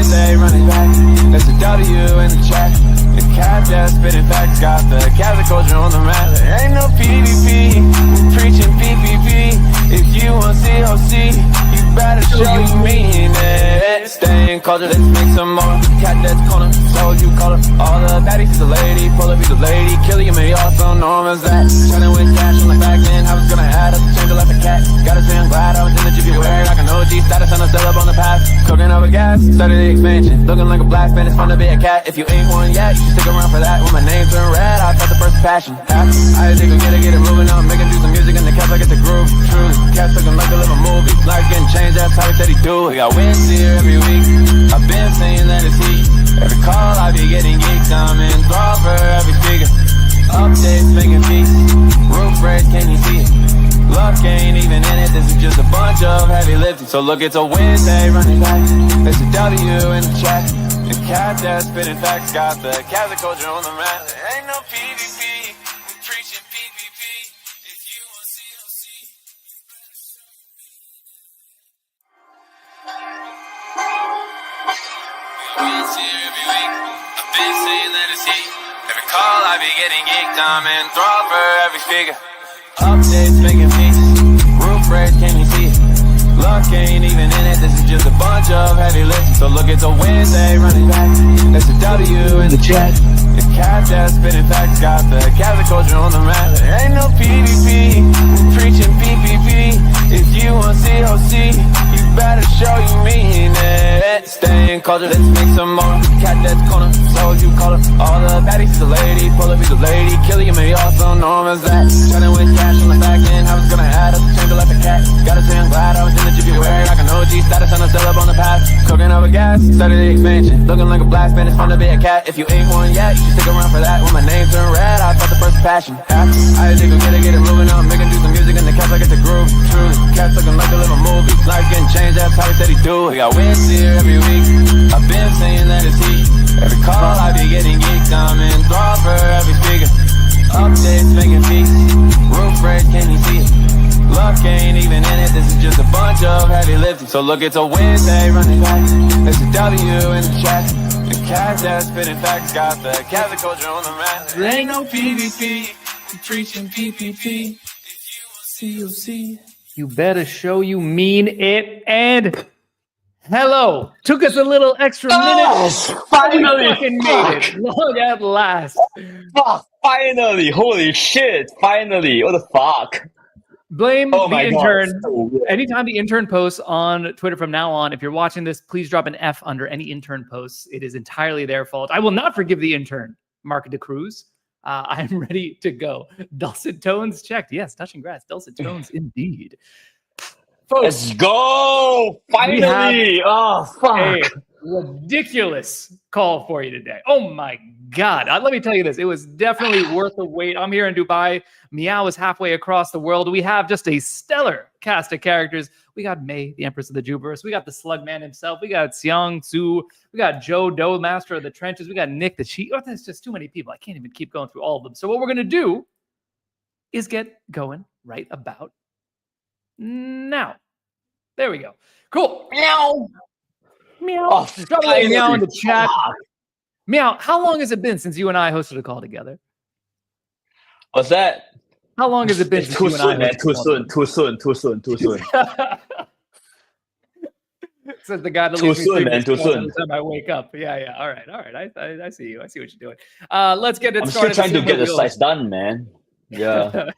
Wednesday running back. That's a W in the chat. The catdets spitting facts, got the catholic culture on the map. There ain't no PvP, we preaching PvP. If you want COC, you better show you mean it. Stay in culture, let's make some more. Catdets corner, so you call her. All the baddies is a lady, pull up he's a lady. Killing you, me also known as that. Trying with cash on the back end, I was gonna add up the change like a cat. Gotta say I'm glad I was in the Jupiary like an OG status and I'm still up on the path. Cooking over gas, started the expansion. Looking like a black fan, it's fun to be a cat. If you ain't one yet, you stick around for that. When my name turned red, I felt the first passion. I think we get it moving on, making do some music and the cats like it's a groove. Truly, cats looking like a little movie. Life getting changed, that's how he said he do. We got wins here every week. I've been saying that it's heat. Every call I be getting geeked. I'm in thrall for every speaker. Updates making peace. Roof break, can you see it? Luck ain't even in it. This is just a bunch of heavy lifting. So look, it's a Wednesday running back. It's a W in the chat. The catdets spitting facts, got the Catholic culture on the map. There ain't no PvP, we preaching PvP. If you want COC, you better show me. We wins here every week. I've been saying that it's heat. Every call I be getting geeked. I'm in thrall for every speaker. Updates making peace. Roof break, can you see it? Luck ain't even in it. This is just a bunch of heavy lifting. So look, it's a Wednesday running back. That's a W in the chat. The catdets spitting facts, got the Catholic culture on the map. There ain't no PvP, we preaching PvP. If you want COC, you better show you mean it. Stay in culture, let's make some more. Catdets corner, so you call her. All the baddies is a lady, pull up he's a lady. Killing you, me also known as that. Trying with cash on the back end, I was gonna add up the change like a cat. Gotta say I'm glad I was in the Jupiary like an OG status and I'm still up on the path. Cooking over gas, started the expansion. Looking like a black fan, it's fun to be a cat. If you ain't one yet, you stick around for that. When my name turned red, I felt the first passion. I think we get it moving on, making do some music and the cats like it's a groove. Truly, cats looking like a little movie. Life getting changed, that's how he said he do. We got wins here every week. I've been saying that it's heat. Every call I be getting geeked. I'm in thrall for every speaker. Updates making peace. Roof break, can you see it? Luck ain't even in it. This is just a bunch of heavy lifting. So look, it's a Wednesday running back. It's a W in the chat. The catdets spitting facts, got the Catholic culture on the map. There ain't no PvP, we preaching PvP. If you want COC, You better show you mean it. And hello. Took us a little extra minute. Finally. We fucking made it. Long at last. Fuck, finally. Holy shit. Finally. What the fuck? Blame the intern. So Anytime the intern posts on Twitter from now on, if you're watching this, please drop an F under any intern posts. It is entirely their fault. I will not forgive the intern, Mark de Cruz. I'm ready to go. Dulcet tones checked. Yes, touching grass. Dulcet tones indeed. Folks, Let's go. Finally. Oh, fuck. a ridiculous call for you today. Oh my God. Let me tell you this. It was definitely worth the wait. I'm here in Dubai. Meow is halfway across the world. We have just a stellar cast of characters. We got May, the Empress of the Jupiverse. We got the Slug Man himself. We got Xiang Tzu. We got Joe Doe, Master of the Trenches. We got Nick the Cheat. Oh, there's just too many people. I can't even keep going through all of them. So what we're going to do is get going right about now. There we go. Cool. Meow. Meow. Oh, Drop a little meow in the chat. Meow, how long has it been since you and I hosted a call together? What's that? How long has it been It's too soon, man. Too soon. Says the guy that Too soon, man. Too soon. Every time I wake up. Yeah. All right. I see you. I see what you're doing. Let's get it I'm started. still trying to get the slides done, man. Yeah.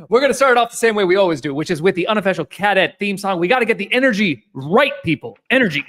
We're going to start off the same way we always do, which is with the unofficial cadet theme song. We got to get the energy right, people. Energy.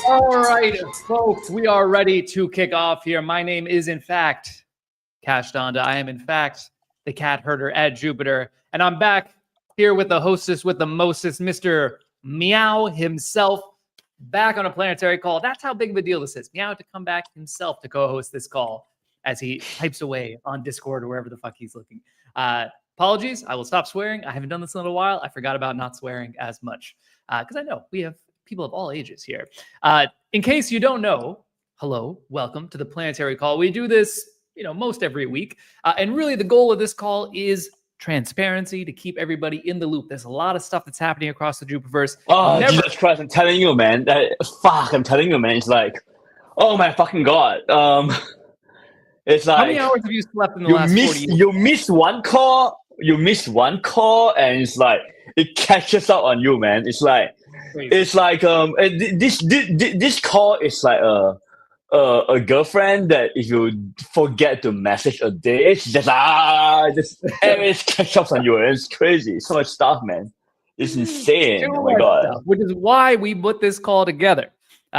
All right, folks, we are ready to kick off here. My name is, in fact, Cash Donda. I am, in fact, the cat herder at Jupiter. And I'm back here with the hostess with the mostest, Mr. Meow himself, back on a planetary call. That's how big of a deal this is. Meow to come back himself to co-host this call as he types away on Discord or wherever the fuck he's looking. Apologies, I will stop swearing. I haven't done this in a little while. I forgot about not swearing as much because I know we have people of all ages here. In case you don't know, hello, welcome to the planetary call. We do this, most every week. And really the goal of this call is transparency, to keep everybody in the loop. There's a lot of stuff that's happening across the Jupiverse. Oh, Jesus Christ, I'm telling you, man. I'm telling you, man. It's like, oh my fucking God. It's like, how many hours have you slept in the last 40 years? You miss one call, and it's like, it catches up on you, man. It's like, crazy. It's like, this call is like a girlfriend that if you forget to message a day, it's just always catch up on you. It's crazy. So much stuff, man. It's insane. Oh my God. Stuff, which is why we put this call together.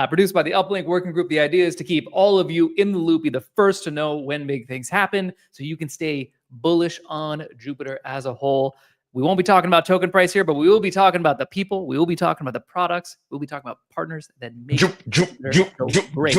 Produced by the Uplink Working Group. The idea is to keep all of you in the loop, be the first to know when big things happen, so you can stay bullish on Jupiter as a whole. We won't be talking about token price here, but we will be talking about the people. We will be talking about the products. We'll be talking about partners that make Jupiter great.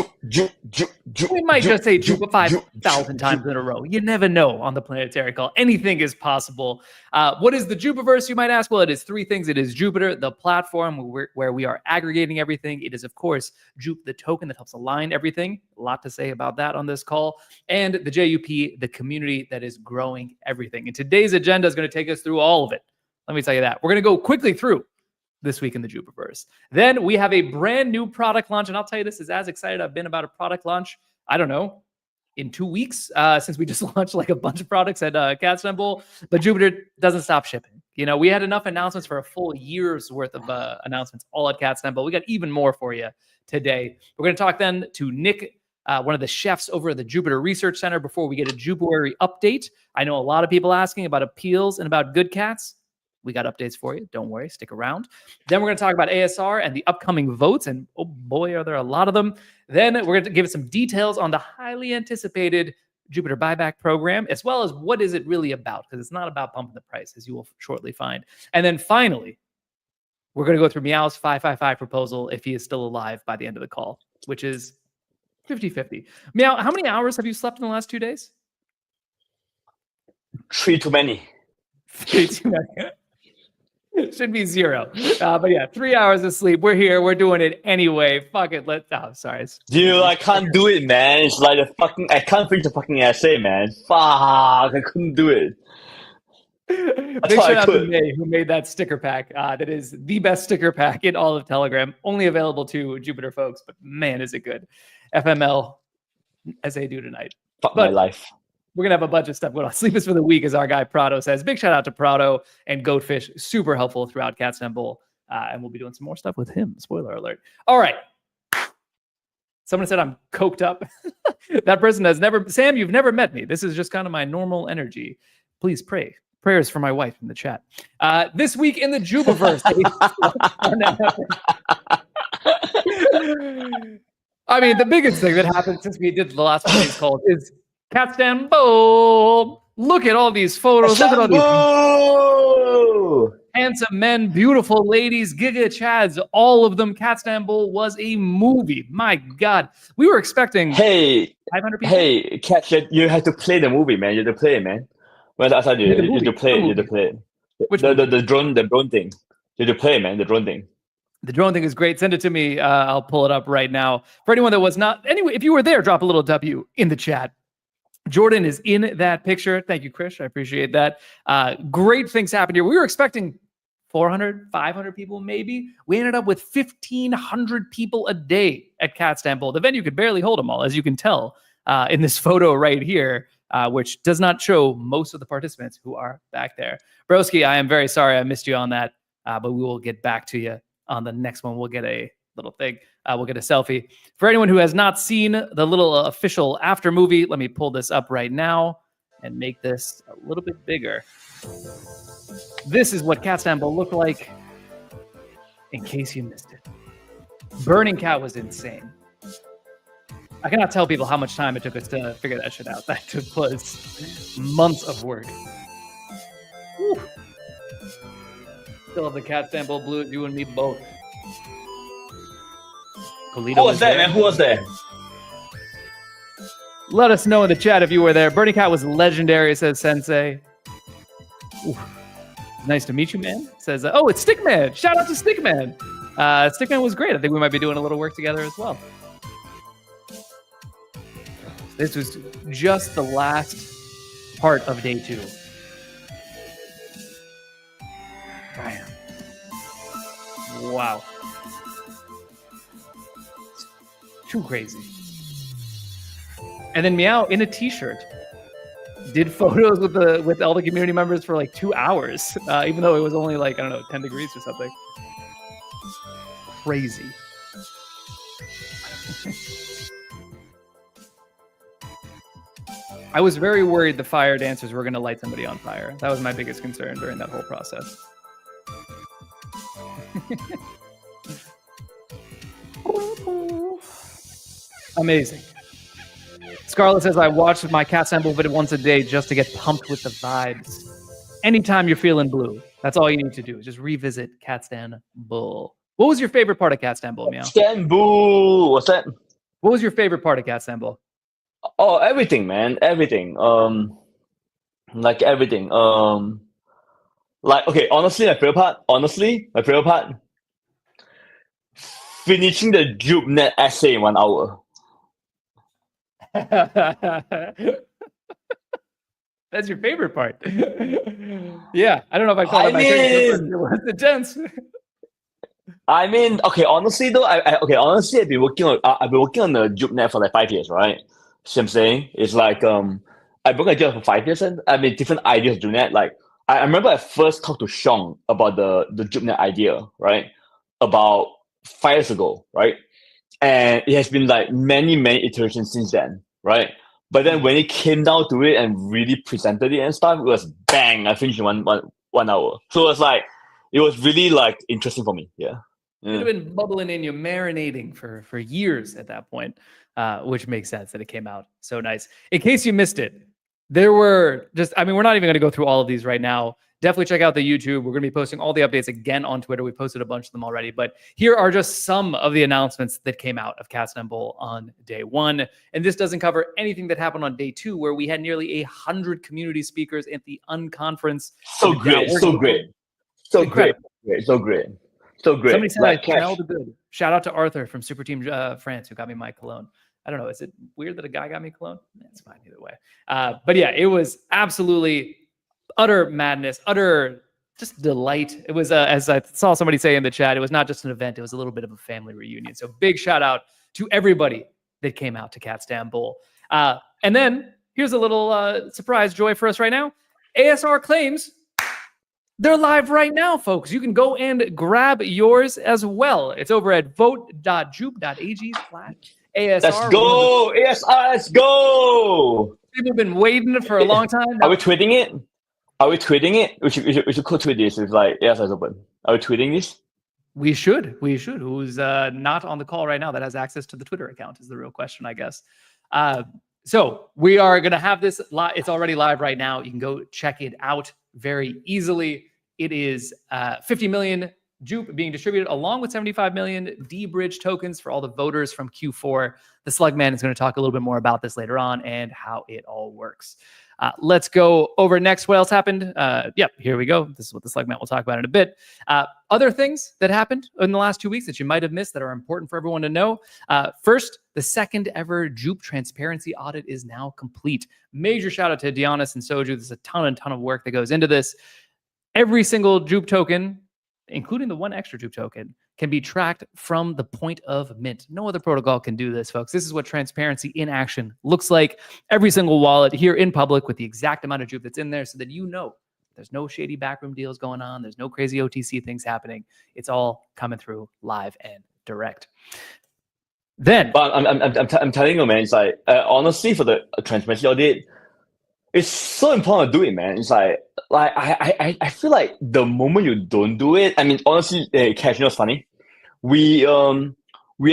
We might just say Jup 5,000 times in a row. You never know on the planetary call. Anything is possible. What is the Jupiverse, you might ask? Well, it is three things. It is Jupiter, the platform where we are aggregating everything. It is, of course, JUP, the token that helps align everything. A lot to say about that on this call. And the JUP, the community that is growing everything. And today's agenda is going to take us through all of it. Let me tell you that. We're going to go quickly through this week in the Jupiverse. Then we have a brand new product launch. And I'll tell you, this is as excited I've been about a product launch, I don't know, in 2 weeks, since we just launched like a bunch of products at Cats Temple. But Jupiter doesn't stop shipping. We had enough announcements for a full year's worth of announcements all at Cats Temple. We got even more for you today. We're going to talk then to Nick, one of the chefs over at the Jupiter Research Center, before we get a Jupuary update. I know a lot of people asking about appeals and about good cats. We got updates for you. Don't worry. Stick around. Then we're going to talk about ASR and the upcoming votes. And oh boy, are there a lot of them. Then we're going to give some details on the highly anticipated Jupiter Buyback program, as well as what is it really about, because it's not about pumping the price, as you will shortly find. And then finally, we're going to go through Meow's 555 proposal if he is still alive by the end of the call, which is 50-50. Meow, how many hours have you slept in the last 2 days? 3 too many. 3 too many. It should be 0. But yeah, 3 hours of sleep. We're here. We're doing it anyway. Fuck it. Sorry. Dude, I can't do it, man. It's like I can't finish the fucking essay, man. Fuck, I couldn't do it. Big shout out to May, who made that sticker pack. That is the best sticker pack in all of Telegram. Only available to Jupiter folks, but man, is it good. FML, as they do tonight. Fuck my life. We're going to have a bunch of stuff going on. Sleep is for the week, as our guy Prado says. Big shout out to Prado and Goatfish. Super helpful throughout Cats Temple. And we'll be doing some more stuff with him. Spoiler alert. All right. Someone said I'm coked up. That person has never... Sam, you've never met me. This is just kind of my normal energy. Please pray. Prayers for my wife in the chat. This week in the Jupiverse. I mean, the biggest thing that happened since we did the last one of these calls is Cats Temple. Look at all these photos. Look at all these handsome men, beautiful ladies, Giga Chads, all of them. Cats Temple was a movie. My God. We were expecting 500 people. Hey, Cat, you have to play the movie, man. You have to play it, man. Well, I thought you have to play it. You have to play it. The drone thing. You have to play it, man. The drone thing. The drone thing is great. Send it to me. I'll pull it up right now. For anyone that was not, anyway, if you were there, drop a little W in the chat. Jordan is in that picture. Thank you, Krish. I appreciate that. Great things happened here. We were expecting 400, 500 people, maybe. We ended up with 1,500 people a day at Cats Temple. The venue could barely hold them all, as you can tell in this photo right here, which does not show most of the participants who are back there. Broski, I am very sorry I missed you on that, but we will get back to you on the next one. We'll get a little thing. We'll get a selfie. For anyone who has not seen the little official after movie, let me pull this up right now and make this a little bit bigger. This is what Catstanbul looked like, in case you missed it. Burning Cat was insane. I cannot tell people how much time it took us to figure that shit out. That took was months of work. Whew. Still have the Catstanbul blue, you and me both. Who was that, man? Who was there? Let us know in the chat if you were there. Burning Cat was legendary, says Sensei. Ooh. Nice to meet you, man. Says, oh, it's Stickman. Shout out to Stickman. Stickman was great. I think we might be doing a little work together as well. This was just the last part of day 2. Bam. Wow. Too crazy. And then Meow in a t-shirt did photos with all the community members for like 2 hours, even though it was only like, I don't know, 10 degrees or something. Crazy. I was very worried the fire dancers were going to light somebody on fire. That was my biggest concern during that whole process. Amazing. Scarlett says, I watch my Catstanbul video once a day just to get pumped with the vibes. Anytime you're feeling blue, that's all you need to do. Just revisit Catstanbul. What was your favorite part of Catstanbul, Meow? Catstanbul. What's that? What was your favorite part of Catstanbul? Oh, everything, man. Everything. Like everything. Like, okay, honestly, my favorite part, finishing the JUP net essay in 1 hour. That's your favorite part. Yeah, I don't know if I call it my favorite. It was intense. I mean, okay, honestly though, I've been working on the JUP net for like 5 years, right? See what I'm saying? It's like I've been working on for 5 years, and I mean different ideas doing that. Like I remember I first talked to Sean about the JUP net idea, right? About 5 years ago, right? And it has been like many iterations since then, right? But then when it came down to it and really presented it and stuff, it was bang, I finished in one hour. So it was really like interesting for me. Yeah. You'd have been bubbling in you, marinating for years at that point, which makes sense that it came out so nice. In case you missed it, there were just, I mean, we're not even going to go through all of these right now. Definitely check out the YouTube. We're going to be posting all the updates again on Twitter. We posted a bunch of them already, but here are just some of the announcements that came out of Catstanbul on day 1. And this doesn't cover anything that happened on day 2, where we had nearly 100 community speakers at the unconference. So great. Somebody said I smelled good. Shout out to Arthur from Super Team France who got me my cologne. I don't know. Is it weird that a guy got me cologne? It's fine either way. But yeah, it was absolutely utter madness, utter just delight. It was, as I saw somebody say in the chat, it was not just an event. It was a little bit of a family reunion. So big shout out to everybody that came out to Catstanbul. And then here's a little surprise joy for us right now. ASR claims they're live right now, folks. You can go and grab yours as well. It's over at vote.jup.ag/ASR. Let's go, ASR, let's go. People have been waiting for a long time. Are we tweeting it? We should co-tweet this if like ASR is open. Are we tweeting this? We should. Who's not on the call right now that has access to the Twitter account is the real question, I guess. So we are going to have this live. It's already live right now. You can go check it out very easily. It is 50 million JUP being distributed along with 75 million D-Bridge tokens for all the voters from Q4. The Slugman is going to talk a little bit more about this later on and how it all works. Let's go over next. What else happened? Yep, here we go. This is what the Slugman will talk about in a bit. Other things that happened in the last 2 weeks that you might have missed that are important for everyone to know. First, the second ever JUP transparency audit is now complete. Major shout out to Dionys and Soju. There's a ton of work that goes into this. Every single JUP token, including the one extra JUP token, can be tracked from the point of mint. No other protocol can do this, folks. This is what transparency in action looks like. Every single wallet here in public with the exact amount of JUP that's in there so that you know there's no shady backroom deals going on. There's no crazy OTC things happening. It's all coming through live and direct. Then, But I'm telling you, man, it's like honestly for the transparency audit, it's so important to do it, man. It's like I feel like the moment you don't do it, I mean, honestly, Cash, you know what's funny? We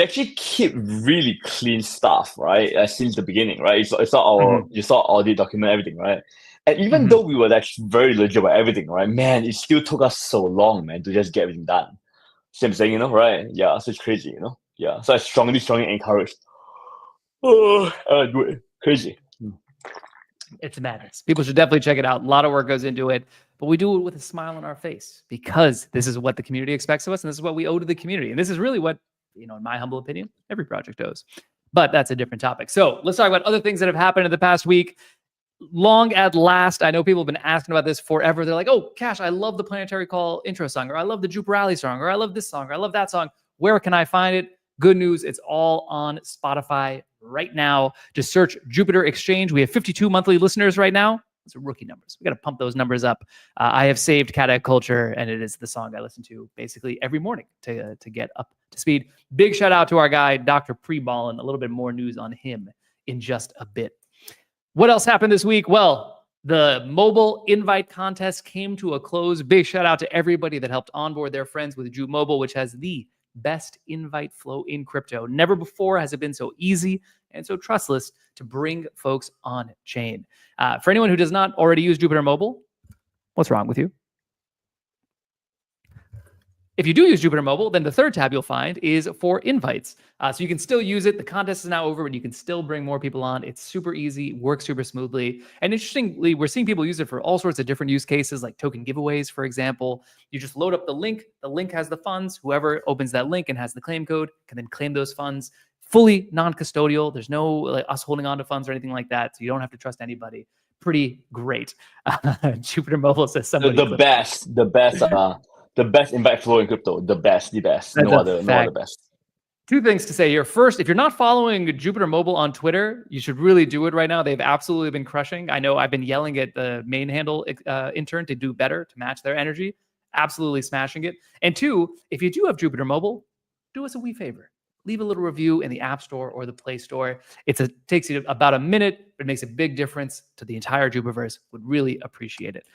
actually keep really clean stuff, right? Since the beginning, right? It's not our you saw audit document, everything, right? And even though we were actually very legit about everything, right? Man, it still took us so long, man, to just get everything done. See what I'm saying, you know, right? Yeah, so it's crazy, you know? Yeah. So I strongly encourage. Do it. Crazy. it's madness. People should definitely check it out. A lot of work goes into it, but we do it with a smile on our face because this is what the community expects of us, and this is what we owe to the community. And this is really what, you know, in my humble opinion, every project owes. But that's a different topic. So let's talk about other things that have happened in the past week. Long at last, I know people have been asking about this forever. They're like, oh, Cash, I love the Planetary Call intro song, or I love the JUP Rally song, or I love this song, or I love that song. Where can I find it? Good news, it's all on Spotify right now. Just search Jupiter Exchange. We have 52 monthly listeners right now. Those are rookie numbers. We got to pump those numbers up. I have saved Cadet Culture, and it is the song I listen to basically every morning to get up to speed. Big shout out to our guy, Dr. Pre-Ballin. A little bit more news on him in just a bit. What else happened this week? Well, the mobile invite contest came to a close. Big shout out to everybody that helped onboard their friends with JUP Mobile, which has the best invite flow in crypto. Never before has it been so easy and so trustless to bring folks on chain. For anyone who does not already use Jupiter Mobile, what's wrong with you? If you do use Jupiter Mobile, then the third tab you'll find is for invites. So you can still use it. The contest is now over, but you can still bring more people on. It's super easy, works super smoothly. And interestingly, we're seeing people use it for all sorts of different use cases, like token giveaways, for example. You just load up the link. The link has the funds. Whoever opens that link and has the claim code can then claim those funds. Fully non-custodial. There's no like us holding on to funds or anything like that. So you don't have to trust anybody. Pretty great. Jupiter Mobile says somebody. The best invite flow in crypto. The best. That's no other best. Two things to say here. First, if you're not following Jupiter Mobile on Twitter, you should really do it right now. They've absolutely been crushing. I know I've been yelling at the main handle intern to do better, to match their energy. Absolutely smashing it. And two, if you do have Jupiter Mobile, do us a wee favor. Leave a little review in the App Store or the Play Store. It takes you about a minute, but it makes a big difference to the entire Jupiverse. Would really appreciate it.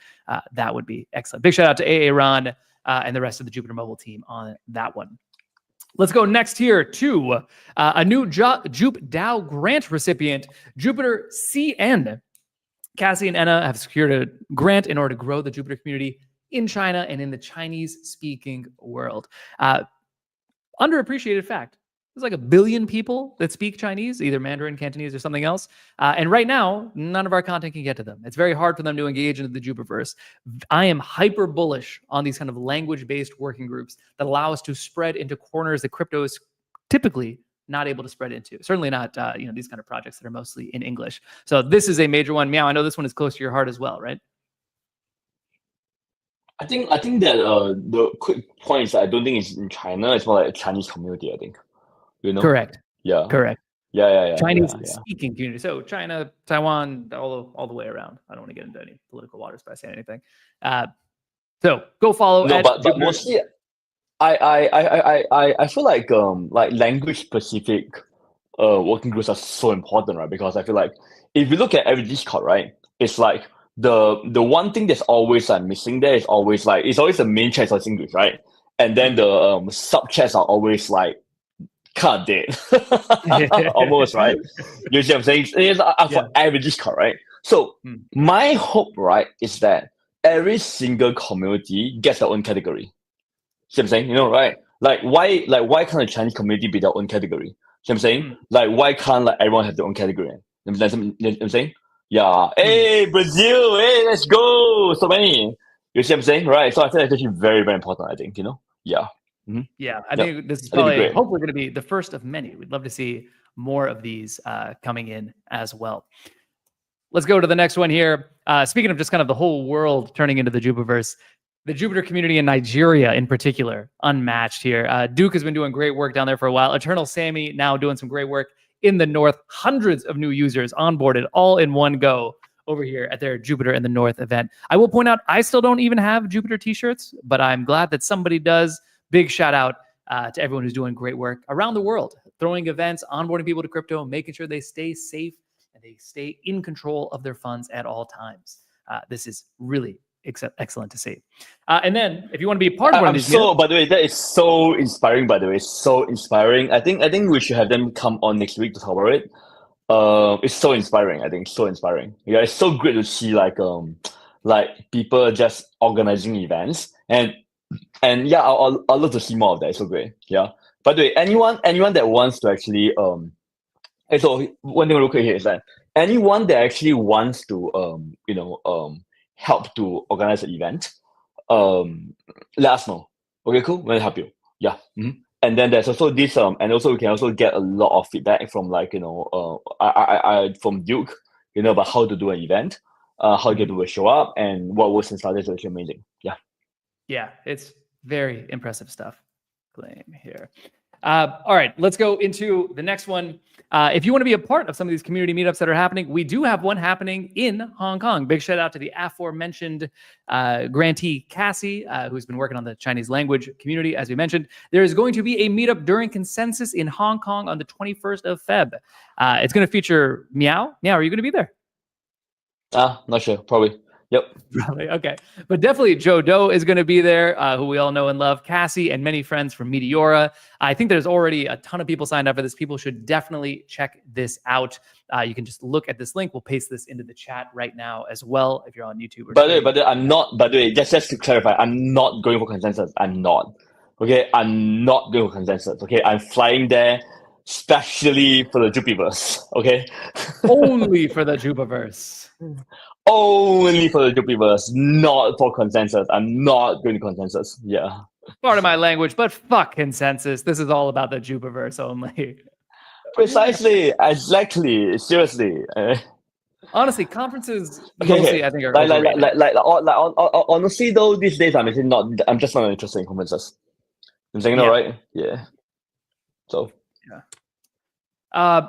That would be excellent. Big shout out to AA Ron and the rest of the Jupiter Mobile team on that one. Let's go next here to a new JUP DAO grant recipient, Jupiter CN. Cassie and Anna have secured a grant in order to grow the Jupiter community in China and in the Chinese-speaking world. Underappreciated fact. There's like 1 billion people that speak Chinese, either Mandarin, Cantonese, or something else. And right now, none of our content can get to them. It's very hard for them to engage into the Jupiverse. I am hyper bullish on these kind of language-based working groups that allow us to spread into corners that crypto is typically not able to spread into. Certainly not, these kind of projects that are mostly in English. So this is a major one. Meow, I know this one is close to your heart as well, right? I think that the quick point is I don't think it's in China. It's more like a Chinese community, I think. You know? Correct. Yeah. Correct. Yeah. Chinese-speaking community. So China, Taiwan, all the way around. I don't want to get into any political waters by saying anything. So go follow. No, but mostly, I feel like language-specific working groups are so important, right? Because I feel like if you look at every Discord, right, it's like the one thing that's always missing there is always it's always the main chat is English, right? And then the sub chats are always like kind of dead, almost, right? You see what I'm saying? It's for every Discord, right? So my hope, right, is that every single community gets their own category. See what I'm saying? You know, right? Why can't the Chinese community be their own category? See what I'm saying? Why can't everyone have their own category? You know what I'm saying? Yeah. Hey, Brazil, hey, let's go. So many. You see what I'm saying? Right. So I think that's actually very, very important, I think, Yeah. Mm-hmm. Yeah, I think this is probably hopefully going to be the first of many. We'd love to see more of these coming in as well. Let's go to the next one here. Speaking of just kind of the whole world turning into the Jupiverse, the Jupiter community in Nigeria in particular, unmatched here. Duke has been doing great work down there for a while. Eternal Sammy now doing some great work in the North. Hundreds of new users onboarded all in one go over here at their Jupiter in the North event. I will point out, I still don't even have Jupiter t-shirts, but I'm glad that somebody does. Big shout out to everyone who's doing great work around the world, throwing events, onboarding people to crypto, making sure they stay safe and they stay in control of their funds at all times. This is really excellent to see. And then if you want to be a part of one of these meetups, by the way, that is so inspiring, by the way. So inspiring. I think we should have them come on next week to talk about it. It's so inspiring. I think so inspiring. Yeah, it's so great to see like people just organizing events and yeah, I'll love to see more of that. It's so great. Yeah. By the way, anyone that wants to actually and so one thing real quick here is that anyone that actually wants to help to organize an event, let us know. Okay, cool. We'll help you. Yeah. Mm-hmm. And then there's also this and also we can also get a lot of feedback from like from Duke, about how to do an event, how to get people to show up, and what works and stuff. That's actually amazing. Yeah. Yeah, it's very impressive stuff. Claim here. All right, let's go into the next one. If you want to be a part of some of these community meetups that are happening, we do have one happening in Hong Kong. Big shout out to the aforementioned grantee Cassie, who's been working on the Chinese language community, as we mentioned. There is going to be a meetup during Consensus in Hong Kong on the 21st of Feb. It's going to feature Meow. Meow, are you going to be there? Not sure. Probably. Yep. Probably. Okay. But definitely Joe Doe is going to be there, who we all know and love, Cassie, and many friends from Meteora. I think there's already a ton of people signed up for this. People should definitely check this out. You can just look at this link. We'll paste this into the chat right now as well if you're on YouTube. By the way, I'm not, by the way, just to clarify, I'm not going for Consensus. I'm not. Okay? I'm not going for Consensus. Okay? I'm flying there specially for the Jupiverse. Okay? Only for the Jupiverse. Only for the Jupiverse, not for Consensus. I'm not going to Consensus. Yeah. Part of my language, but fuck Consensus. This is all about the Jupiverse only. Precisely. Exactly. Seriously. Honestly, conferences mostly I think are honestly though, these days I'm just not interested in conferences. I'm saying no, right? Yeah. So. Yeah.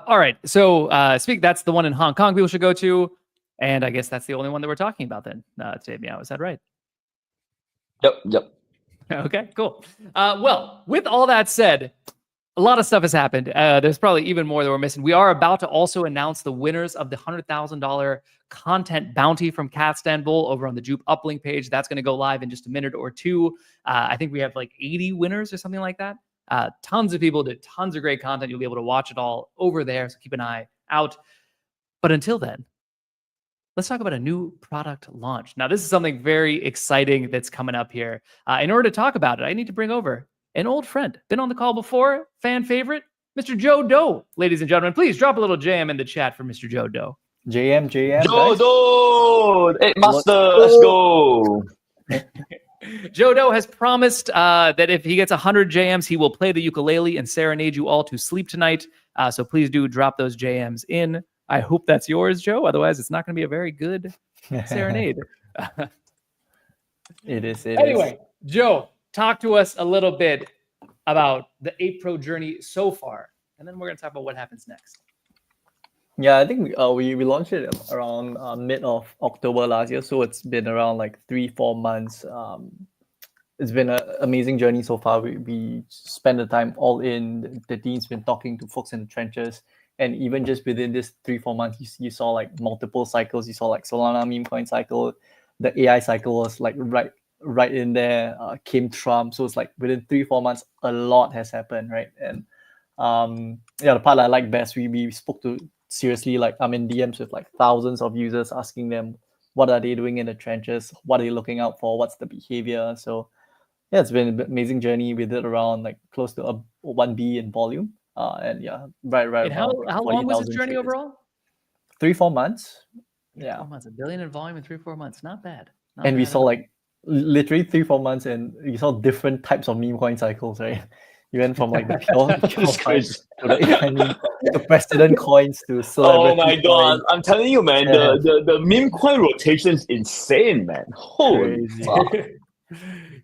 All right. So that's the one in Hong Kong people should go to. And I guess that's the only one that we're talking about then today, Meow. Is that right? Yep. Okay, cool. Well, with all that said, a lot of stuff has happened. There's probably even more that we're missing. We are about to also announce the winners of the $100,000 content bounty from Catstanbul over on the JUP uplink page. That's going to go live in just a minute or two. I think we have like 80 winners or something like that. Tons of people did tons of great content. You'll be able to watch it all over there, so keep an eye out. But until then, let's talk about a new product launch. Now, this is something very exciting that's coming up here. In order to talk about it, I need to bring over an old friend. Been on the call before, fan favorite, Mr. Joe Doe. Ladies and gentlemen, please drop a little JM in the chat for Mr. Joe Doe. JM. Joe Doe! Hey, master, let's go! Joe Doe has promised that if he gets 100 JMs, he will play the ukulele and serenade you all to sleep tonight. So please do drop those JMs in. I hope that's yours, Joe. Otherwise, it's not going to be a very good serenade. It is. Anyway, Joe, talk to us a little bit about the 8 Pro journey so far, and then we're going to talk about what happens next. Yeah, I think we launched it around mid of October last year, so it's been around like 3-4 months. It's been an amazing journey so far. We spent the time all in. The team's been talking to folks in the trenches. And even just within this 3-4 months, you saw like multiple cycles. You saw like Solana meme coin cycle, the AI cycle was like right in there. Came Trump, so it's like within 3-4 months, a lot has happened, right? And the part I like best, we spoke to seriously, like I'm in DMs with like thousands of users asking them what are they doing in the trenches, what are they looking out for, what's the behavior. So yeah, it's been an amazing journey. We did around like close to a 1B in volume. And yeah, right. And how long was this journey overall? 3-4 months. Yeah, 4 months, $1 billion in volume in 3-4 months. Not bad. We saw like literally 3-4 months, and you saw different types of meme coin cycles, right? You went from like the pure coins to the precedent coins to celebrity. Oh my god! I'm telling you, man, the meme coin rotation is insane, man. Holy fuck!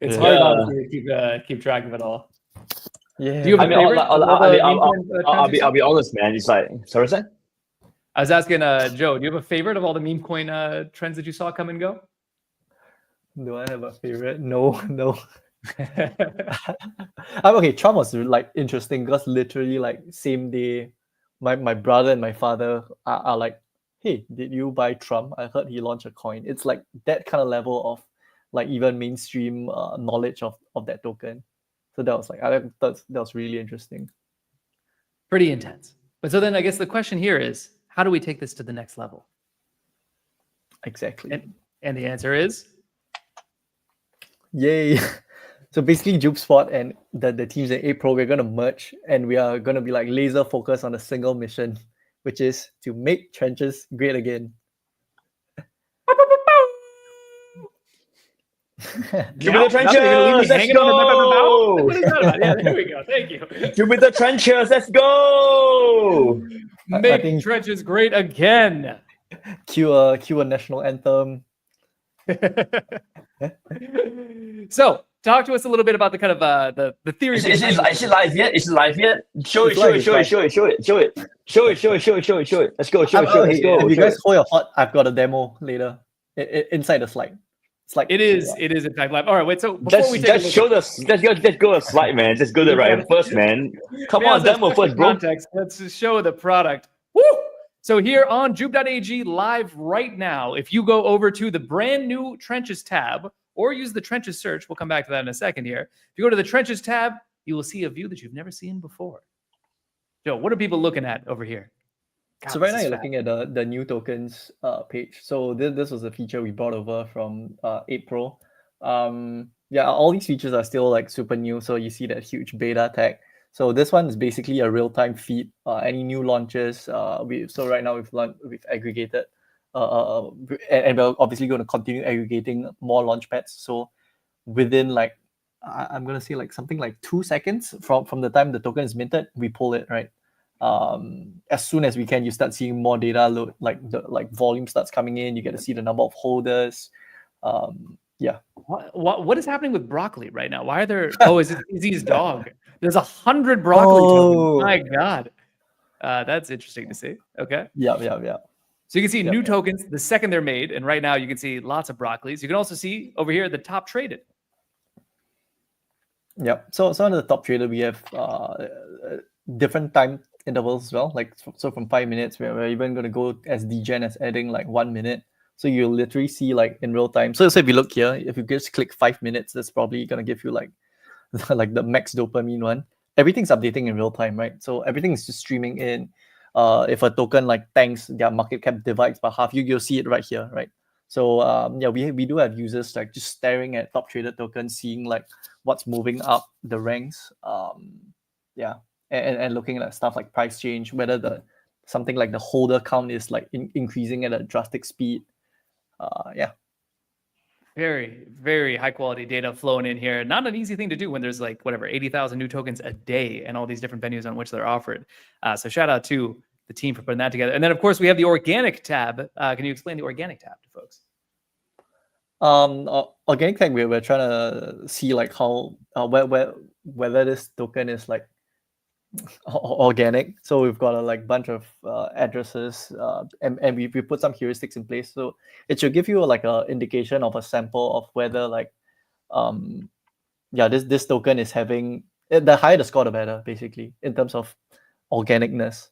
It's hard to keep track of it all. Yeah, do you have a favorite? I'll be honest, man. It's like, sorry, sir? I was asking Joe, do you have a favorite of all the meme coin trends that you saw come and go? Do I have a favorite? No. Okay, Trump was like interesting because literally like same day, my brother and my father are like, hey, did you buy Trump? I heard he launched a coin. It's like that kind of level of like even mainstream knowledge of that token. So that was like that was really interesting. Pretty intense. But so then I guess the question here is, how do we take this to the next level? Exactly. And the answer is, yay. So basically JUP Spot and the teams in April, we're gonna merge and we are gonna be like laser focused on a single mission, which is to make trenches great again. Jupiter Now you're gonna leave me trenches, let's hanging on the what go! is that about? Yeah, there we go. Thank you. Jupiter trenches, let's go! Make think- trenches great again. Cue a national anthem. So, talk to us a little bit about the kind of the theory. Is it behind live yet? Is it live yet? Show it. Let's go, let's go. If you guys hold your hot, I've got a demo later inside the slide. It's like It is in fact live. All right, wait. So before we take Let's go a slide, man. Just go there right first, man. Come on, demo first, bro. Context. Let's just show the product. Woo! So here on JUP.ag live right now, if you go over to the brand new Trenches tab or use the Trenches search, we'll come back to that in a second here. If you go to the Trenches tab, you will see a view that you've never seen before. Joe, what are people looking at over here? God, so right this now is you're fat. looking at the new tokens page. So this was a feature we brought over from April. Yeah, all these features are still like super new. So you see that huge beta tag. So this one is basically a real-time feed. Any new launches, so right now we've aggregated, and we're obviously going to continue aggregating more launch pads. So within like I'm gonna say like something like 2 seconds from the time the token is minted, we pull it, right. As soon as we can, you start seeing more data load, like the volume starts coming in. You get to see the number of holders. Yeah. What is happening with broccoli right now? Why are there? Oh, is it Izzy's dog? There's 100 broccoli tokens. My God, that's interesting to see. Okay. Yeah. So you can see new tokens the second they're made, and right now you can see lots of broccolis. You can also see over here the top traded. Yep. So under the top trader, we have different time intervals as well. Like so from 5 minutes, we're even going to go as degen as adding like 1 minute. So you'll literally see like in real time. So if you look here, if you just click 5 minutes, that's probably going to give you like like the max dopamine one. Everything's updating in real time, right? So everything is just streaming in. If a token like tanks, their market cap divides by half, you'll see it right here, right? So yeah, we do have users like just staring at top traded tokens, seeing like what's moving up the ranks. Yeah, and looking at stuff like price change, whether something like the holder count is like increasing at a drastic speed. Yeah. Very, very high quality data flowing in here. Not an easy thing to do when there's like whatever 80,000 new tokens a day and all these different venues on which they're offered. So shout out to the team for putting that together. And then of course we have the organic tab. Can you explain the organic tab to folks? Organic tag, we're trying to see like how whether this token is like organic. So we've got a like bunch of addresses, and we put some heuristics in place. So it should give you like a indication of a sample of whether like yeah, this token is having, the higher the score the better, basically, in terms of organicness.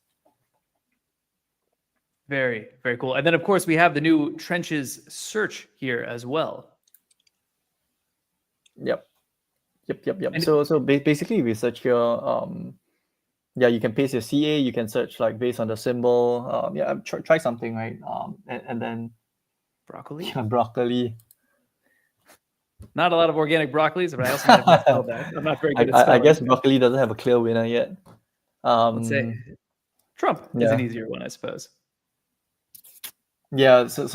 Very, very cool. And then of course we have the new Trenches search here as well. Yep. And so basically we search here. Yeah, you can paste your CA. You can search like based on the symbol. Yeah, try something, right? And then broccoli. Yeah, broccoli. Not a lot of organic broccolis, but I also have to spell that. I'm not very good at spelling. I guess broccoli doesn't have a clear winner yet. Let's say Trump is an easier one, I suppose. Yeah, so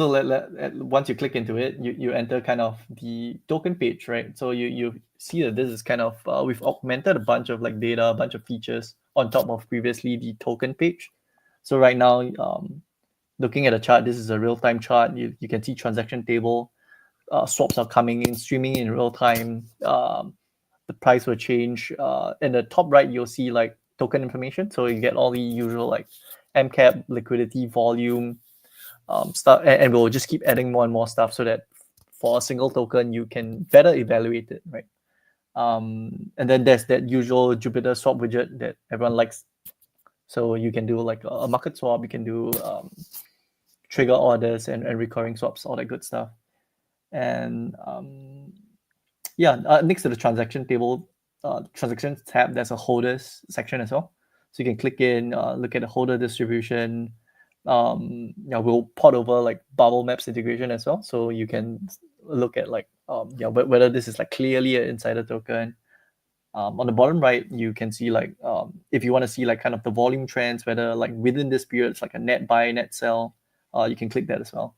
once you click into it, you enter kind of the token page, right? So you see that this is kind of we've augmented a bunch of like data, a bunch of features on top of previously the token page. So right now, looking at a chart, this is a real-time chart. You can see transaction table, swaps are coming in, streaming in real time. The price will change. In the top right, you'll see like token information. So you get all the usual like MCAP, liquidity, volume, stuff, and we'll just keep adding more and more stuff so that for a single token you can better evaluate it, right? And then there's that usual Jupiter swap widget that everyone likes. So you can do like a market swap, you can do trigger orders and recurring swaps, all that good stuff. And next to the transaction table, transactions tab, there's a holders section as well. So you can click in, look at the holder distribution. We'll port over like bubble maps integration as well. So you can look at like whether this is like clearly an insider token. On the bottom right, you can see like if you want to see like kind of the volume trends, whether like within this period it's like a net buy, net sell, you can click that as well.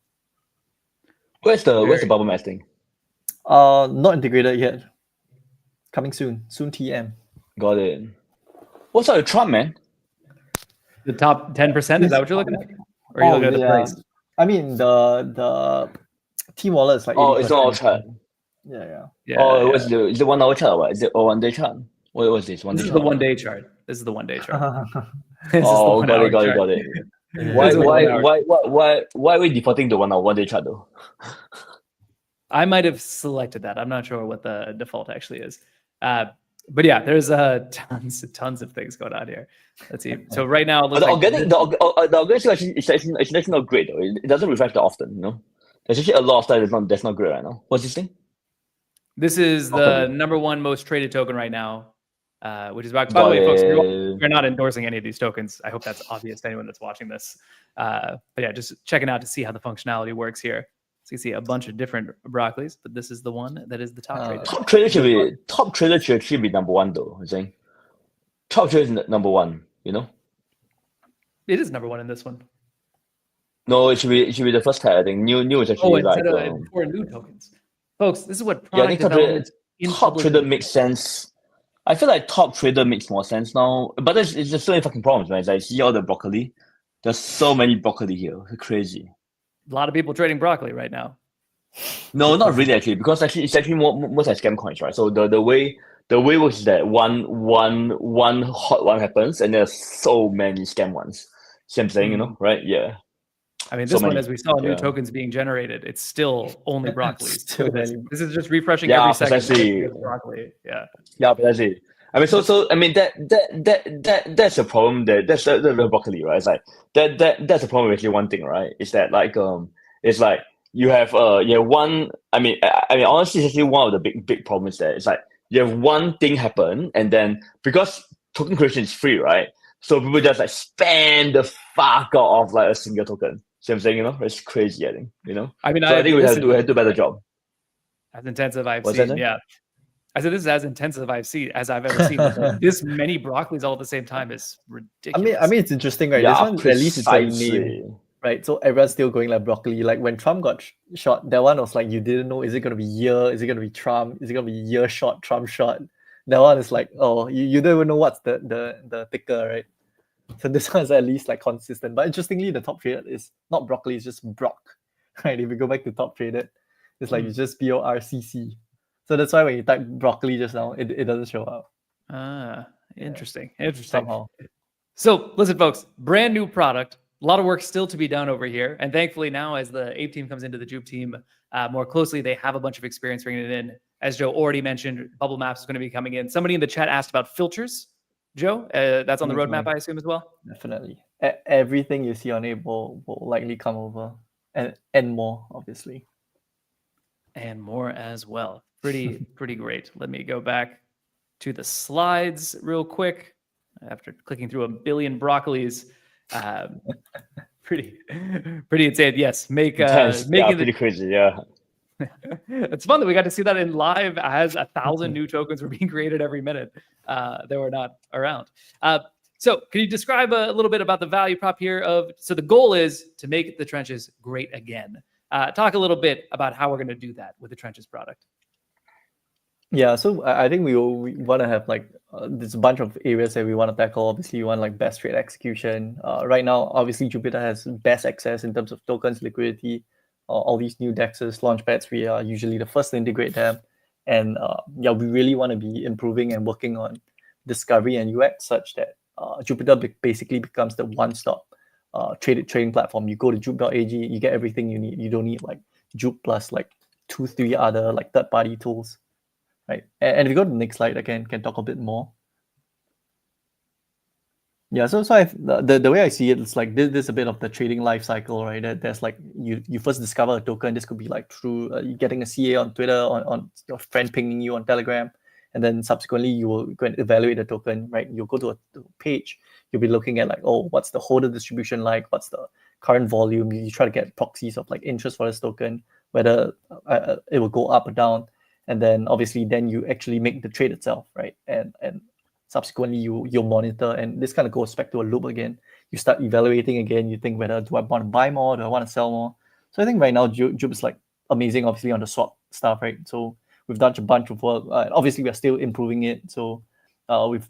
Where's the bubble map thing? Not integrated yet. Coming soon TM. Got it. What's up with Trump, man? The top 10%, is that what you're looking at? Or are you looking at the price? I mean the team wallet is like it's not all chart. Yeah. Is it 1 hour chart or what? Is it a 1 day chart? What was this? This is the 1 day chart. This is the 1 day chart. Got it. Why are we defaulting to 1 day chart though? I might have selected that. I'm not sure what the default actually is. But yeah, there's tons of things going on here. Let's see. So right now, it looks the organic is actually not great though. It doesn't refresh that often, you know. There's actually a lot of stuff that's not great right now. What's this thing? This is the number 1 most traded token right now, which is back. By the way, folks, we're not endorsing any of these tokens. I hope that's obvious to anyone that's watching this. But yeah, just checking out to see how the functionality works here. So you see a bunch of different broccolis, but this is the one that is the top traded. Top trader should actually be number 1 though. I'm saying top trader is number 1. You know, it is number 1 in this one. No, it should be the first tag. I think new is actually for new tokens. Folks, this is what product development top trader makes sense. I feel like top trader makes more sense now, but it's just so many fucking problems, man. I see all the broccoli. There's so many broccoli here. It's crazy. A lot of people trading broccoli right now. No, not really actually, because it's actually most like scam coins, right? So the way works is that one hot one happens, and there's so many scam ones. See what I'm saying, you know, right? Yeah. I mean, this one, as we saw new tokens being generated, it's still only broccoli. This is just refreshing every second. Broccoli. Yeah, precisely. I mean, so I mean that's a problem. That's the broccoli, right? It's like that's a problem. Actually, one thing, right? Is that like it's like you have one. I mean honestly, it's actually one of the big problems there. It's like you have one thing happen, and then because token creation is free, right? So people just like spend the fuck out of like a single token. See what I'm saying? You know, it's crazy. I think, you know. I mean, so I think we have to do a better job. As intensive I've seen, yeah. I said this is as intensive as I've ever seen. Like, this many broccolis all at the same time is ridiculous. I mean, it's interesting, right? This one, at least it's a name, right? So everyone's still going like broccoli. Like when Trump got shot, that one was like you didn't know, is it gonna be year? Is it gonna be Trump? Is it gonna be year shot, Trump shot? That one is like, oh, you don't even know what's the ticker, right? So this one is at least like consistent. But interestingly, the top traded is not broccoli, it's just brock. Right? If you go back to top traded, it's like it's just BORCC. So that's why when you type broccoli just now, it doesn't show up. Interesting. Somehow. So listen, folks, brand new product. A lot of work still to be done over here. And thankfully now, as the APE team comes into the JUP team more closely, they have a bunch of experience bringing it in. As Joe already mentioned, Bubble Maps is going to be coming in. Somebody in the chat asked about filters. Joe, that's on the roadmap, I assume, as well? Definitely. Everything you see on it will likely come over. And more, obviously. And more as well. Pretty great. Let me go back to the slides real quick. After clicking through a billion broccolis. Pretty insane. Yes, making pretty crazy, yeah. It's fun that we got to see that in live as 1,000 new tokens were being created every minute that were not around. So can you describe a little bit about the value prop here so the goal is to make the trenches great again. Talk a little bit about how we're going to do that with the trenches product. Yeah, so I think we want to have like there's a bunch of areas that we want to tackle. Obviously, we want like best trade execution. Right now, obviously, Jupiter has best access in terms of tokens, liquidity, all these new DEXs, launchpads. We are usually the first to integrate them. And we really want to be improving and working on discovery and UX such that Jupiter basically becomes the one-stop trading platform. You go to jup.ag, you get everything you need. You don't need like JUP plus like 2-3 other like third-party tools. right? And if you go to the next slide, I can talk a bit more. Yeah, so the way I see it, it's like this is a bit of the trading life cycle, right? There's like you first discover a token. This could be like through you getting a CA on Twitter, on your friend pinging you on Telegram, and then subsequently you will go and evaluate the token, right? You'll go to a page. You'll be looking at like, oh, what's the holder distribution like? What's the current volume? You try to get proxies of like interest for this token, whether it will go up or down, and then obviously then you actually make the trade itself, right? And subsequently you'll monitor, and this kind of goes back to a loop again. You start evaluating again. You think, whether do I want to buy more? Do I want to sell more? So I think right now JUP is like amazing, obviously, on the swap stuff, right? So we've done a bunch of work. Obviously, we're still improving it. So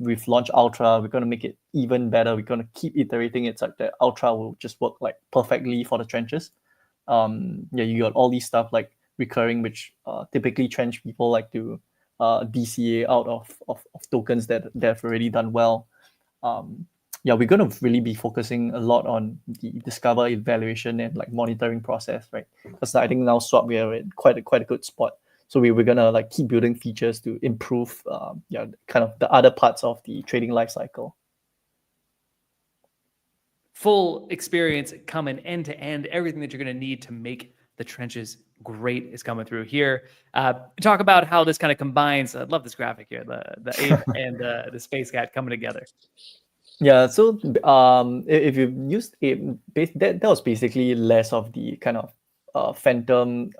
we've launched Ultra. We're going to make it even better. We're going to keep iterating it so that Ultra will just work like perfectly for the trenches. You got all these stuff like recurring, which typically trench people like to DCA out of tokens that have already done well. We're going to really be focusing a lot on the discover, evaluation, and like monitoring process, right? Because I think now swap we are in quite a good spot. So we're gonna like keep building features to improve, kind of the other parts of the trading life cycle. Full experience coming end to end. Everything that you're going to need to make the trenches great is coming through here. Talk about how this kind of combines. I love this graphic here, the ape and the space cat coming together. Yeah, so if you've used ape, that was basically less of the kind of phantom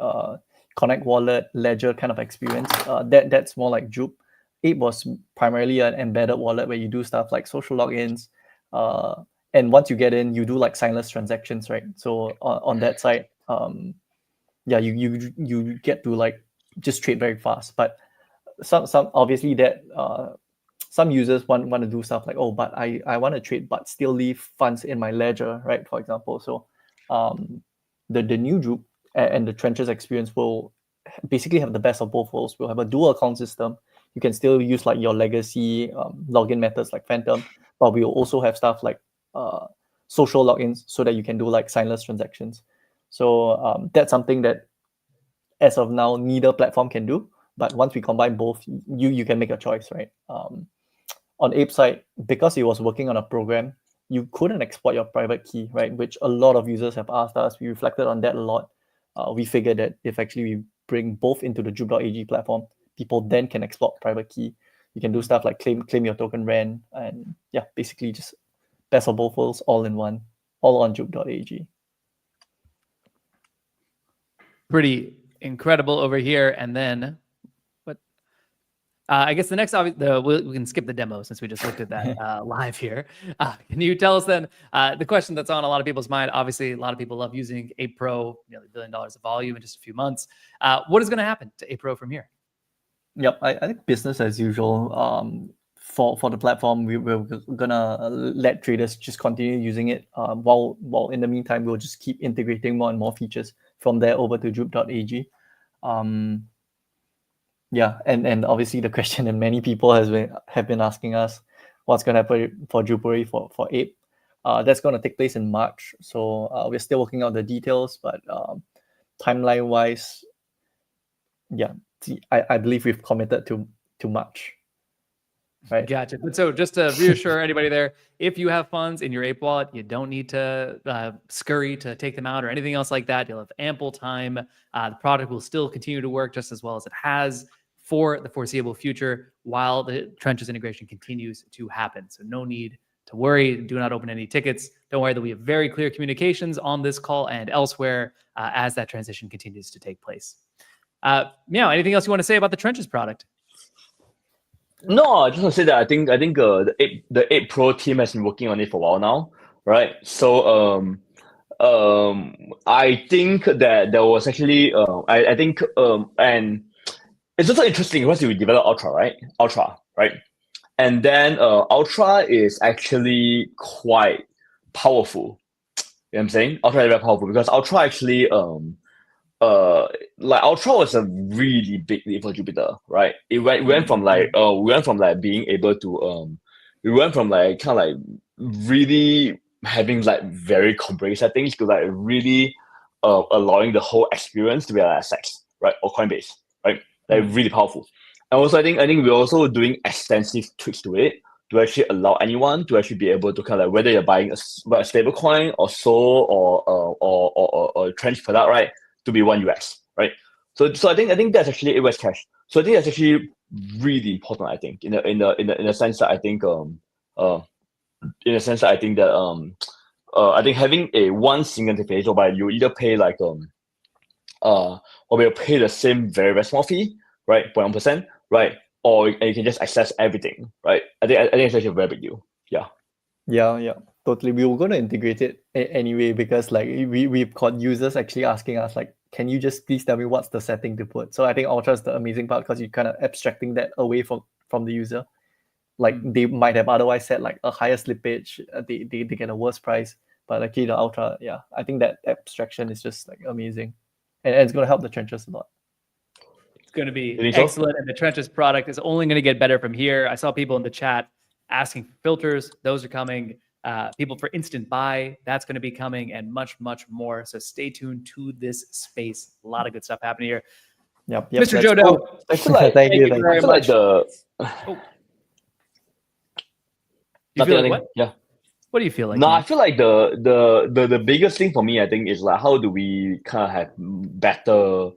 Connect wallet ledger kind of experience. That's more like JUP. Ape was primarily an embedded wallet where you do stuff like social logins, and once you get in, you do like signless transactions, right? So on that side, you get to like just trade very fast. But some obviously that some users want to do stuff like, oh, but I want to trade but still leave funds in my ledger, right? For example, so the new JUP and the trenches experience will basically have the best of both worlds. We'll have a dual account system. You can still use like your legacy login methods like Phantom, but we'll also have stuff like social logins so that you can do like signless transactions. So that's something that as of now neither platform can do. But once we combine both, you can make a choice, right? On Ape side, because it was working on a program, you couldn't export your private key, right? Which a lot of users have asked us. We reflected on that a lot. We figured that if actually we bring both into the JUP.ag platform, people then can export private key. You can do stuff like claim your token rent, and basically just best of both worlds all in one, all on JUP.ag. Pretty incredible over here. And then what? I guess the next, we can skip the demo since we just looked at that live here. Can you tell us then the question that's on a lot of people's mind? Obviously, a lot of people love using Ape Pro, nearly $1 billion of volume in just a few months. What is going to happen to Ape Pro from here? Yep, I think business as usual. For the platform, we're gonna let traders just continue using it. While in the meantime, we'll just keep integrating more and more features from there over to JUP.ag. And obviously the question that many people have been asking us, what's gonna happen for Jupuary for Ape? That's gonna take place in March. So we're still working out the details, but timeline wise, I believe we've committed to March. Right. Gotcha. But so just to reassure anybody there, if you have funds in your Ape wallet, you don't need to scurry to take them out or anything else like that. You'll have ample time. The product will still continue to work just as well as it has for the foreseeable future while the trenches integration continues to happen. So no need to worry. Do not open any tickets. Don't worry, there'll be very clear communications on this call and elsewhere as that transition continues to take place. Meow, anything else you want to say about the trenches product? No, I just want to say that I think the Ape Pro team has been working on it for a while now, right? So I think that there was actually I think and it's also interesting because we developed Ultra, right? And then Ultra is actually quite powerful. You know what I'm saying? Ultra is very powerful because Ultra actually like Ultra was a really big leap for Jupiter, right? We went from being able to we went from like kind of like really having like very complex settings to like really allowing the whole experience to be like sex, right? Or Coinbase, right? Like really powerful. And also, I think we're also doing extensive tweaks to it to actually allow anyone to actually be able to kind of, whether you're buying a stable coin or SOL or a trench product, right, to be one UX, right? So I think that's actually AWS Cash. So I think that's actually really important. I think in the sense that I think in a sense that I think that I think having a one single interface, whereby you either pay like or we'll pay the same very, very small fee, right, 0.1%, right, or you can just access everything, right? I think it's actually a very big deal. Yeah. Yeah, totally. We were going to integrate it anyway because like we've got users actually asking us like, can you just please tell me what's the setting to put? So I think Ultra is the amazing part because you're kind of abstracting that away from the user. Like they might have otherwise set like a higher slippage, they get a worse price, but like the Ultra, yeah, I think that abstraction is just like amazing, and it's going to help the trenches a lot. It's going to be You think so? excellent, and the trenches product is only going to get better from here. I saw people in the chat asking for filters; those are coming. People for instant buy, that's going to be coming, and much more. So stay tuned to this space. A lot of good stuff happening here. Yep. Mr. Jodo, I feel like thank you very I feel like much. You feel like what? Yeah. What do you feel like? No, I Nick? feel like the biggest thing for me, I think, is like how do we kind of have better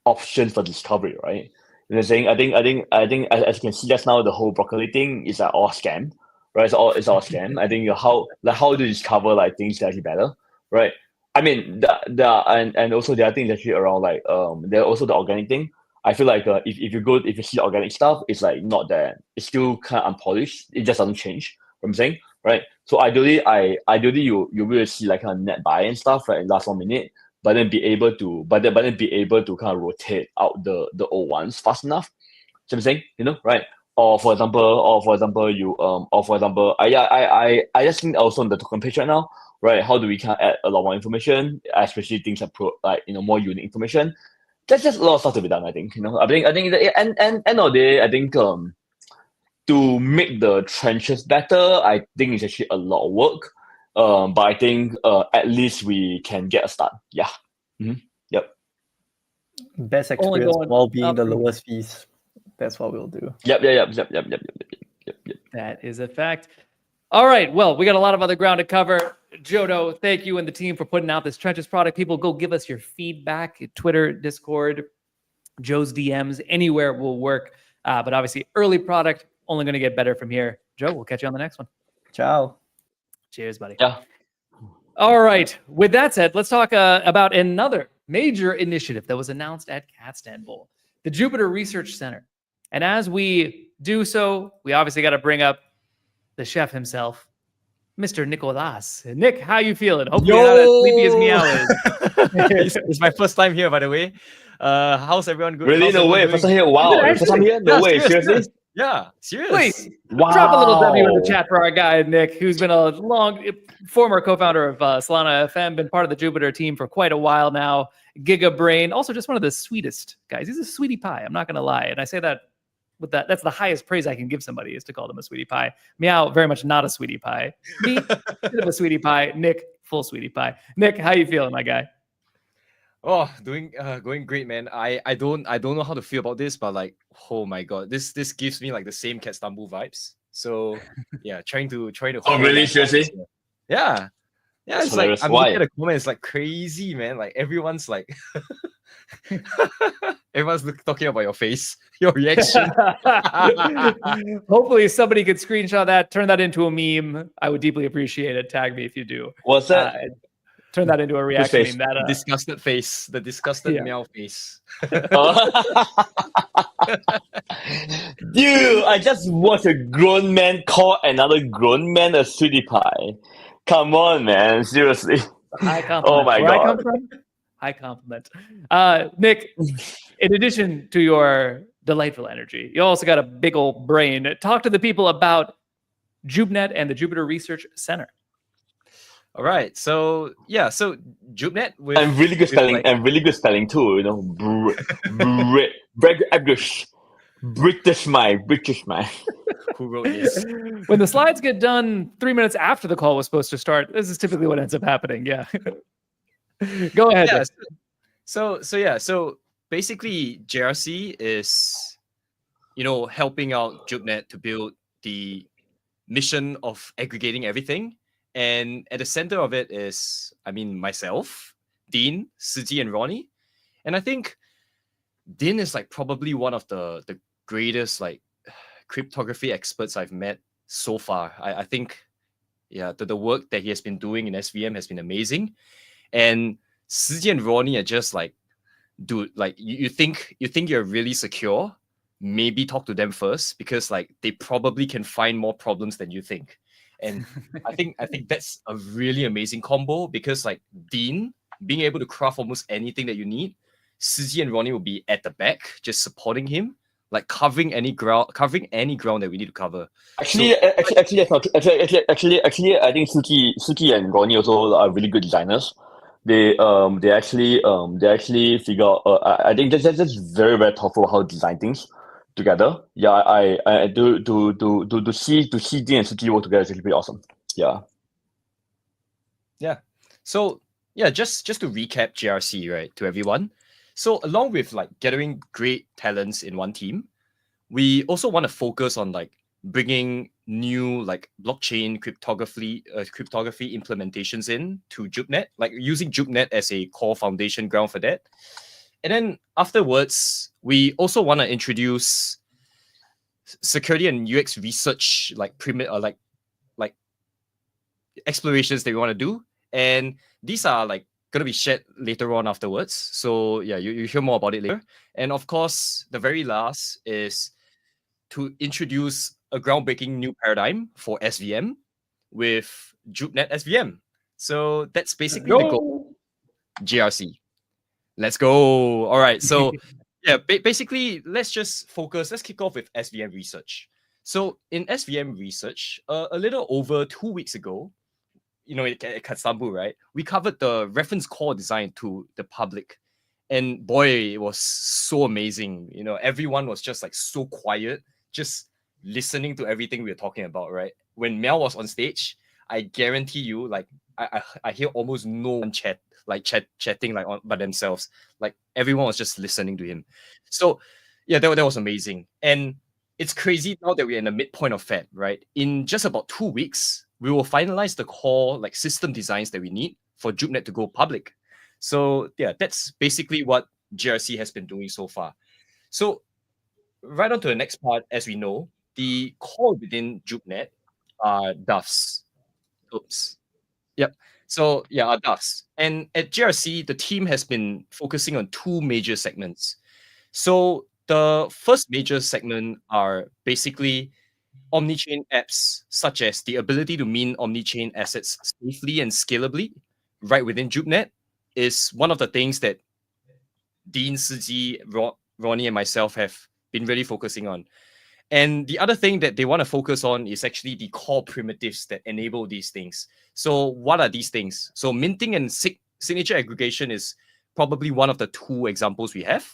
options for discovery, right? You know, saying I think as you can see just now, the whole broccoli thing is like all scam, right? It's all scam. I think how to discover like things that are actually better, right? I mean, and also there are things actually around like there are also the organic thing. I feel like if you see organic stuff, it's like not that, it's still kind of unpolished. It just doesn't change. What I'm saying, right? So ideally you will see like a net buy and stuff, right? In last 1 minute, but then be able to kind of rotate out the old ones fast enough. So I'm saying, you know, right? Or for example, I just think also on the token page right now, right? How do we kind of add a lot more information, especially things that more unique information? There's just a lot of stuff to be done. I think, you know. I think that, and end of the day, I think to make the trenches better, I think it's actually a lot of work. But I think at least we can get a start. Yeah. Mm-hmm. Yep. Best Only experience going while being up the from- lowest fees. That's what we'll do. Yep. That is a fact. All right. Well, we got a lot of other ground to cover. Jodo, thank you and the team for putting out this trenches product. People, go give us your feedback. Twitter, Discord, Joe's DMs, anywhere will work. But obviously, early product, only going to get better from here. Joe, we'll catch you on the next one. Ciao. Cheers, buddy. Yeah. All right. With that said, let's talk about another major initiative that was announced at Catstanbull, the Jupiter Research Center. And as we do so, we obviously got to bring up the chef himself, Mr. Nicolas. Nick, how you feeling? Hopefully you're not as sleepy as Meow is. It's my first time here, by the way. How's everyone good? Really? How's No way. everyone First doing? time here. Wow. Is it First time here? No Yeah, way. serious, Seriously? serious. Yeah, serious. Please Wow. drop a little W in the chat for our guy, Nick, who's been a former co-founder of Solana FM, been part of the Jupiter team for quite a while now. Giga Brain, also just one of the sweetest guys. He's a sweetie pie. I'm not going to lie. And I say that with that. That's the highest praise I can give somebody, is to call them a sweetie pie. Meow, very much not a sweetie pie. Me, bit of a sweetie pie. Nick, full sweetie pie. Nick, how you feeling, my guy? Oh, going great, man. I don't know how to feel about this, but like, oh my god, this gives me like the same Catstanbull vibes. So yeah, trying to Oh, really? Seriously? Yeah. Yeah, it's hilarious. like I'm Why? looking at the comments, like crazy, man. Like everyone's like talking about your face, your reaction. Hopefully somebody could screenshot that, turn that into a meme. I would deeply appreciate it. Tag me if you do. What's that? Turn that into a reaction face? meme. That Disgusted face, the disgusted Yeah. meow face. Dude, I just watched a grown man call another grown man a sweetie pie. Come on, man. Seriously. High compliment. Oh my Where I God. come from? High compliment. Nick, in addition to your delightful energy, you also got a big old brain. Talk to the people about JUPNet and the Jupiter Research Center. All right, so yeah, so JUPNet with And really good with, spelling, like- and really good spelling too. You know, British mind. who wrote this? When the slides get done 3 minutes after the call was supposed to start, this is typically what ends up happening. Yeah. Go ahead. Yeah, Nick. so basically JRC is helping out JUPNet to build the mission of aggregating everything. And at the center of it is, myself, Dean, Siji, and Ronnie. And I think Dean is like probably one of the greatest like cryptography experts I've met so far. I think, the work that he has been doing in SVM has been amazing. And Siji and Ronnie are just like, dude, like you think you're really secure, maybe talk to them first, because like they probably can find more problems than you think. And I think that's a really amazing combo, because like Dean being able to craft almost anything that you need, Siji and Ronnie will be at the back just supporting him, like covering any ground that we need to cover. Actually, I think Suki and Ronnie also are really good designers. They actually figure out. I think that's very, very thoughtful how to design things together. Yeah, I do to see Dean and Suki work together is really awesome. Yeah. Yeah. So yeah, just to recap GRC, right, to everyone. So along with like gathering great talents in one team, we also want to focus on like bringing new like blockchain cryptography implementations in to JUPNet, like using JUPNet as a core foundation ground for that. And then afterwards, we also want to introduce security and UX research, like explorations that we want to do. And these are like going to be shared later on afterwards. So yeah, you hear more about it later. And of course, the very last is to introduce a groundbreaking new paradigm for SVM with JUPNet SVM. So that's basically the goal. GRC. Let's go. All right. So yeah, basically, let's kick off with SVM research. So in SVM research, a little over 2 weeks ago, at Katstambu, right, we covered the reference core design to the public. And boy, it was so amazing. Everyone was just like so quiet, just listening to everything we were talking about, right? When Meow was on stage, I guarantee you, like I hear almost no one chatting like by themselves. Like everyone was just listening to him. So yeah, that was amazing. And it's crazy now that we're in the midpoint of Feb, right? In just about 2 weeks, we will finalize the core like system designs that we need for JUPNet to go public. So yeah, that's basically what GRC has been doing so far. So right on to the next part, as we know, the core within JUPNet are DAFs. Oops. Yep. So yeah, are DAFs. And at GRC, the team has been focusing on 2 major segments. So the first major segment are basically omni-chain apps, such as the ability to mint omni-chain assets safely and scalably right within JUPNet, is one of the things that Dean, Siji, Ronnie, and myself have been really focusing on. And the other thing that they want to focus on is actually the core primitives that enable these things. So what are these things? So minting and signature aggregation is probably one of the 2 examples we have.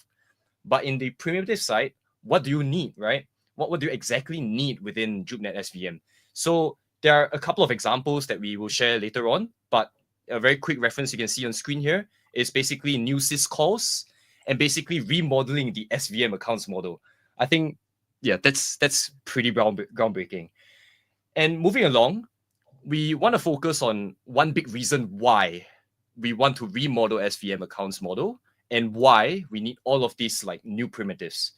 But in the primitive side, what do you need, right? What do you exactly need within JUPNet SVM? So there are a couple of examples that we will share later on, but a very quick reference you can see on screen here is basically new syscalls and basically remodeling the SVM accounts model. I think, yeah, that's pretty groundbreaking. And moving along, we want to focus on one big reason why we want to remodel SVM accounts model and why we need all of these like new primitives.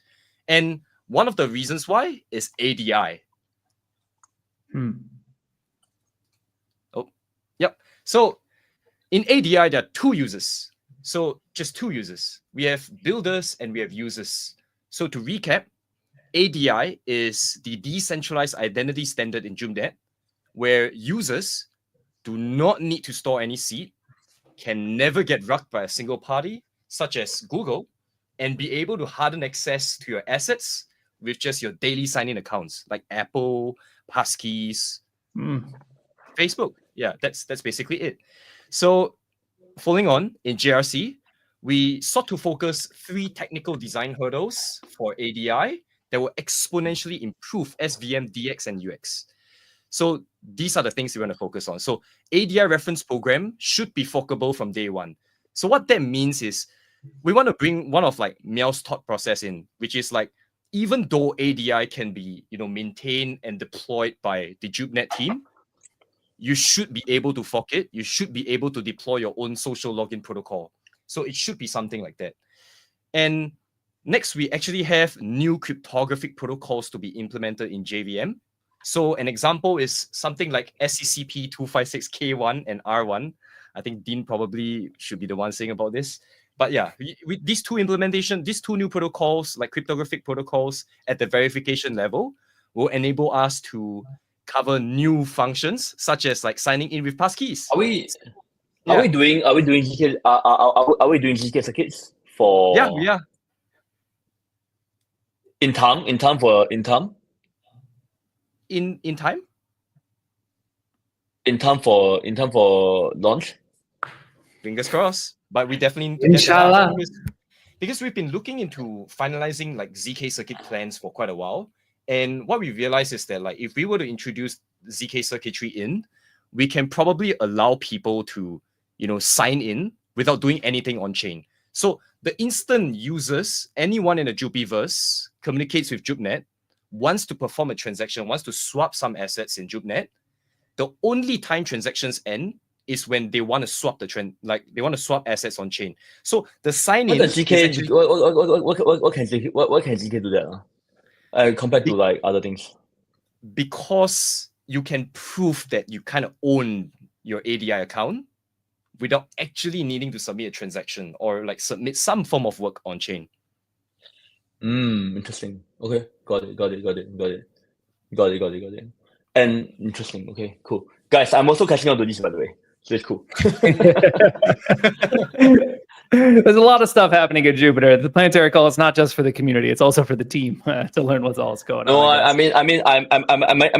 And one of the reasons why is ADI. Oh, yep. So in ADI, there are 2 users. So just 2 users. We have builders and we have users. So to recap, ADI is the decentralized identity standard in JUPNet, where users do not need to store any seed, can never get rugged by a single party, such as Google, and be able to harden access to your assets with just your daily sign-in accounts, like Apple, passkeys, Facebook. Yeah, that's basically it. So following on, in GRC, we sought to focus 3 technical design hurdles for ADI that will exponentially improve SVM DX and UX. So these are the things we want to focus on. So ADI reference program should be forkable from day one. So what that means is we want to bring one of like Meow's thought process in, which is like even though ADI can be, maintained and deployed by the JUPNet team, you should be able to fork it. You should be able to deploy your own social login protocol. So it should be something like that. And next, we actually have new cryptographic protocols to be implemented in JVM. So an example is something like SCCP 256K1 and R1. I think Dean probably should be the one saying about this. But yeah, with these two new protocols, like cryptographic protocols at the verification level, will enable us to cover new functions such as like signing in with passkeys. Are we doing GK are we doing GK circuits for Yeah. in time In time for launch? Fingers crossed. But we definitely need to Inshallah. get that because we've been looking into finalizing like ZK circuit plans for quite a while. And what we realized is that like if we were to introduce ZK circuitry in, we can probably allow people to, sign in without doing anything on chain. So the instant users, anyone in the Jupiverse communicates with JUPNet, wants to perform a transaction, wants to swap some assets in JUPNet, the only time transactions end is when they want to swap they want to swap assets on chain. So the sign in. What can ZK do that? Compared to like other things? Because you can prove that you kind of own your ADI account without actually needing to submit a transaction or like submit some form of work on chain. Interesting. Okay, got it. And interesting. Okay, cool. Guys, I'm also catching on to this, by the way. So it's cool. There's a lot of stuff happening at Jupiter. The Planetary call is not just for the community; it's also for the team to learn what's going on. No, I'm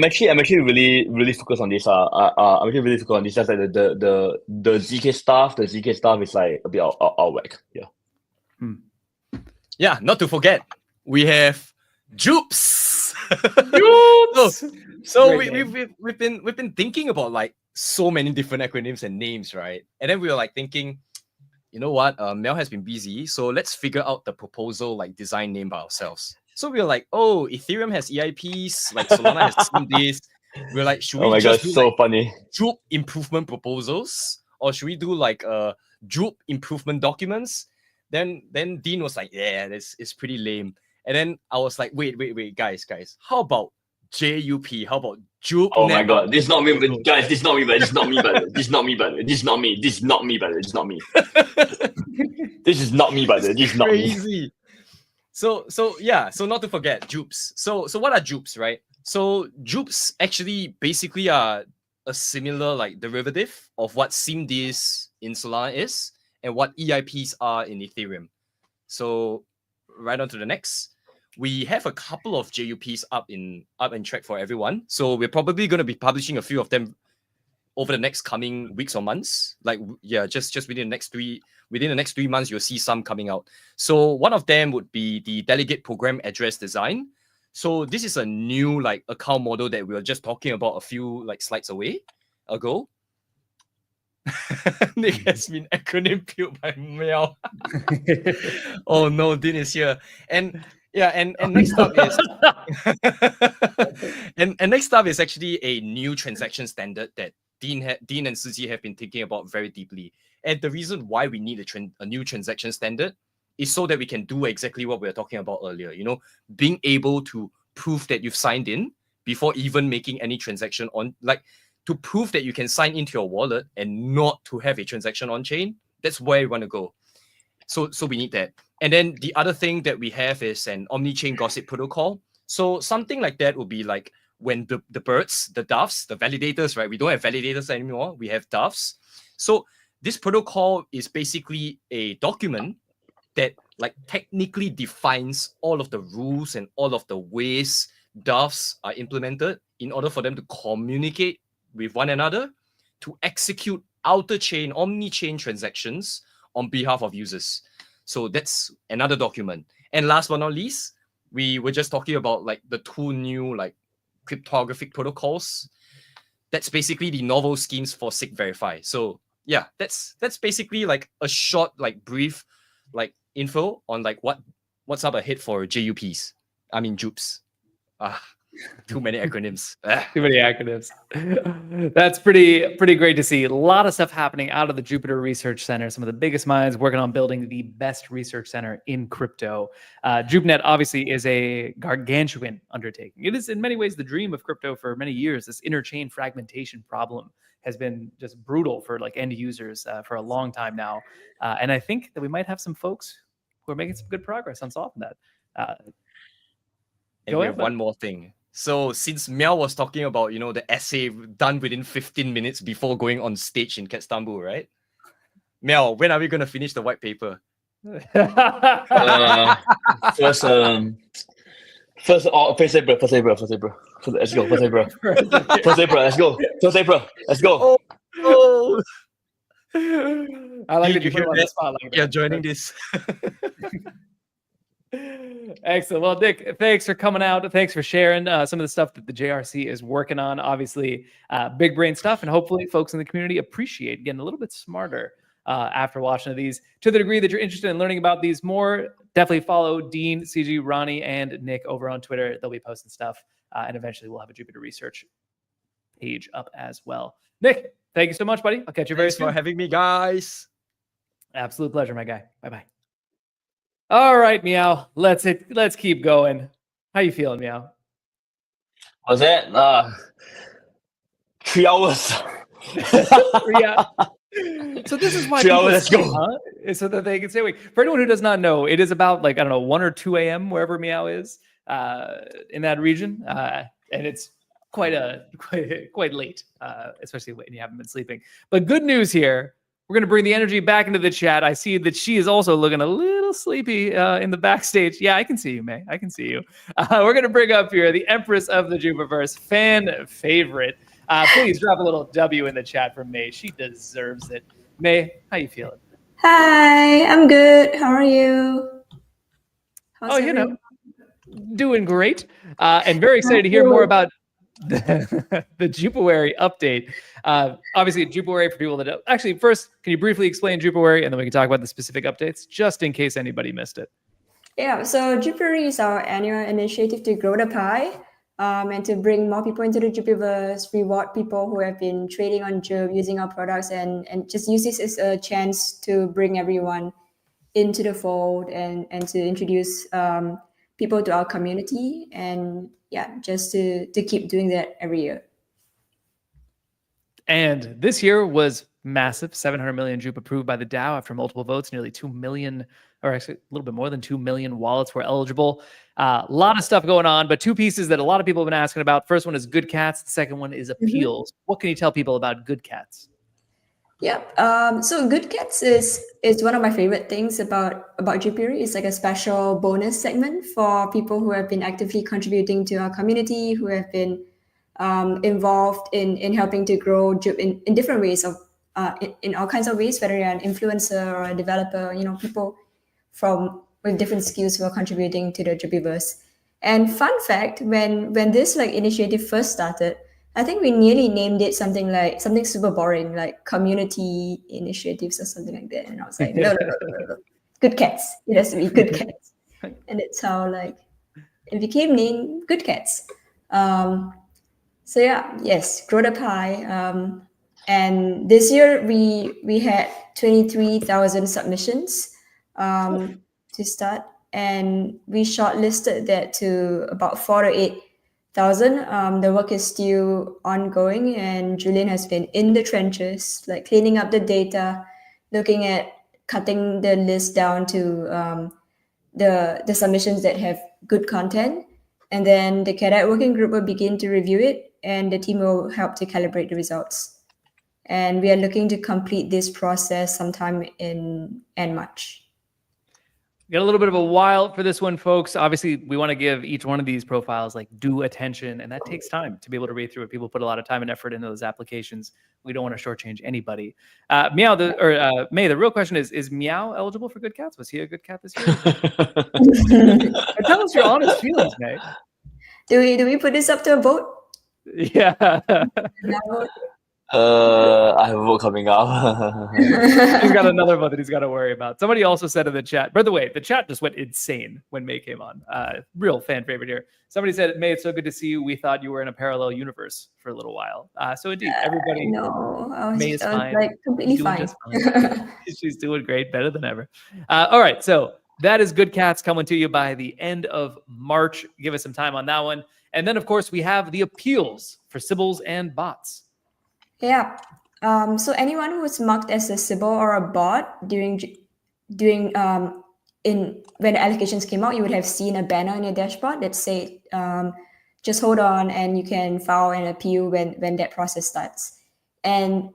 actually really focused on this. I'm actually really focused on this. Just like the ZK stuff. The ZK stuff is like a bit out whack. Yeah. Yeah. Not to forget, we have JUPs. So we've been thinking about like so many different acronyms and names, right? And then we were like thinking, you know what? Mel has been busy, so let's figure out the proposal like design name by ourselves. So we were like, oh, Ethereum has EIPs, like Solana has some days. We were like, should we just do so like funny. JUP improvement proposals, or should we do like JUP improvement documents? Then Dean was like, yeah, it's pretty lame. And then I was like, wait, guys, how about J.U.P? How about JUP? Oh my god, this is not me, but guys, this is not me, but this is not me, but this is not me, but this is not me, this is not me, but this is not me. This is not me, but this is not me. Crazy. So not to forget JUPs. So what are JUPs, right? So JUPs actually basically are a similar like derivative of what SIMDs in Solana is and what EIPs are in Ethereum. So right on to the next. We have a couple of JUPs up in track for everyone. So we're probably going to be publishing a few of them over the next coming weeks or months. Like, yeah, just within the next 3 months, you'll see some coming out. So one of them would be the delegate program address design. So this is a new like account model that we were just talking about a few like slides ago. Nick has been acronym peeled by Meow. Oh no, Dean is here. And next up is and next up is actually a new transaction standard that Dean and Suzy have been thinking about very deeply. And the reason why we need a new transaction standard is so that we can do exactly what we were talking about earlier. Being able to prove that you've signed in before even making any transaction on, like, to prove that you can sign into your wallet and not to have a transaction on chain. That's where we want to go. So we need that. And then the other thing that we have is an omni-chain gossip protocol. So something like that would be like when the birds, the doves, the validators, right? We don't have validators anymore. We have doves. So this protocol is basically a document that like technically defines all of the rules and all of the ways doves are implemented in order for them to communicate with one another to execute outer chain, omni-chain transactions on behalf of users. So that's another document. And last but not least, we were just talking about like the two new like cryptographic protocols. That's basically the novel schemes for SIG verify. So yeah, that's basically like a short, like brief, like info on like what's up ahead for JUPs. I mean JUPs. Too many acronyms. Ah. Too many acronyms. That's pretty great to see. A lot of stuff happening out of the Jupiter Research Center. Some of the biggest minds working on building the best research center in crypto. JUPNet obviously is a gargantuan undertaking. It is in many ways the dream of crypto for many years. This interchain fragmentation problem has been just brutal for like end users for a long time now. And I think that we might have some folks who are making some good progress on solving that. And we have one more thing. So since Meow was talking about, the essay done within 15 minutes before going on stage in Istanbul, right? Meow, when are we going to finish the white paper? First April. Let's go. First April. Let's go. Oh. I like that you you put hear on that? the spot like that. You're joining this. Excellent. Well, Nick, thanks for coming out. Thanks for sharing some of the stuff that the JRC is working on. Obviously, big brain stuff, and hopefully folks in the community appreciate getting a little bit smarter after watching these. To the degree that you're interested in learning about these more, definitely follow Dean, CG, Ronnie, and Nick over on Twitter. They'll be posting stuff, and eventually we'll have a Jupiter Research page up as well. Nick, thank you so much, buddy. I'll catch you very soon. Thanks for having me, guys. Absolute pleasure, my guy. Bye-bye. All right, Meow. Let's keep going. How you feeling, Meow? Was that 3 hours? Yeah. So this is why 3 hours. Let's go. So that they can stay awake. For anyone who does not know, it is about 1 or 2 a.m. wherever Meow is in that region, and it's quite late, especially when you haven't been sleeping. But good news here. We're going to bring the energy back into the chat. I see that she is also looking a little sleepy in the backstage. Yeah, I can see you, May. I can see you. We're going to bring up here the Empress of the Jupiverse, fan favorite. Please drop a little W in the chat for May. She deserves it. May, how you feeling? Hi, I'm good. How are you? How's everyone? Doing great. And very excited to hear more about the Jupuary update. Obviously, Jupuary, for people that don't, actually, first, can you briefly explain Jupuary, and then we can talk about the specific updates, just in case anybody missed it. Yeah, so Jupuary is our annual initiative to grow the pie and to bring more people into the Jupiverse, reward people who have been trading on JUP, using our products, and just use this as a chance to bring everyone into the fold and to introduce people to our community, and yeah, just to keep doing that every year. And this year was massive, 700 million JUP approved by the DAO after multiple votes, nearly 2 million, or actually a little bit more than 2 million wallets were eligible. A lot of stuff going on, but two pieces that a lot of people have been asking about. First one is good cats. The second one is appeals. What can you tell people about good cats? Yep. So good cats is one of my favorite things about Jupiary. It's like a special bonus segment for people who have been actively contributing to our community, who have been involved in helping to grow JUP in different ways, in all kinds of ways, whether you're an influencer or a developer, people with different skills who are contributing to the Jupiverse. And fun fact, when this initiative first started, I think we nearly named it something super boring, like community initiatives or something like that. And I was like, no. Good cats. It has to be good cats. And it's how it became named Good Cats. So yeah, yes, grow the pie. And this year we had 23,000 submissions to start, and we shortlisted that to about 4,000 to 8,000. The work is still ongoing, and Julian has been in the trenches, cleaning up the data, looking at cutting the list down to the submissions that have good content. And then the cadet working group will begin to review it, and the team will help to calibrate the results. And we are looking to complete this process sometime in end March. Got a little bit of a while for this one, folks. Obviously, we want to give each one of these profiles due attention, and that takes time to be able to read through it. People put a lot of time and effort into those applications. We don't want to shortchange anybody. May, the real question is Meow eligible for Good Cats? Was he a good cat this year? Tell us your honest feelings, May. Do we put this up to a vote? Yeah. I have a vote coming up. He's got another vote that he's got to worry about. Somebody also said in the chat, by the way, the chat just went insane when May came on. Real fan favorite here. Somebody said, May, it's so good to see you. We thought you were in a parallel universe for a little while. So indeed, everybody, No, May is fine. like completely She's doing fine. just fine. She's doing great, better than ever. All right, so that is Good Cats coming to you by the end of March. Give us some time on that one. And then, of course, we have the appeals for Sybils and bots. Yeah. So anyone who was marked as a Sybil or a bot when the allocations came out, you would have seen a banner on your dashboard that said, just hold on and you can file an appeal when that process starts. And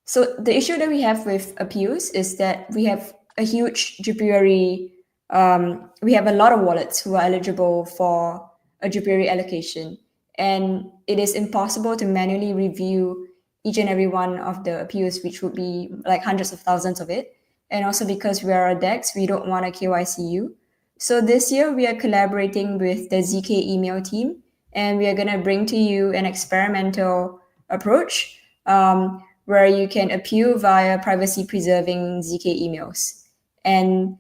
so the issue that we have with appeals is that we have a huge Jupiary, we have a lot of wallets who are eligible for a Jupiary allocation. And it is impossible to manually review each and every one of the appeals, which would be like hundreds of thousands of it. And also because we are a DEX, we don't want to KYC you. So this year we are collaborating with the ZK email team, and we are going to bring to you an experimental approach where you can appeal via privacy preserving ZK emails. And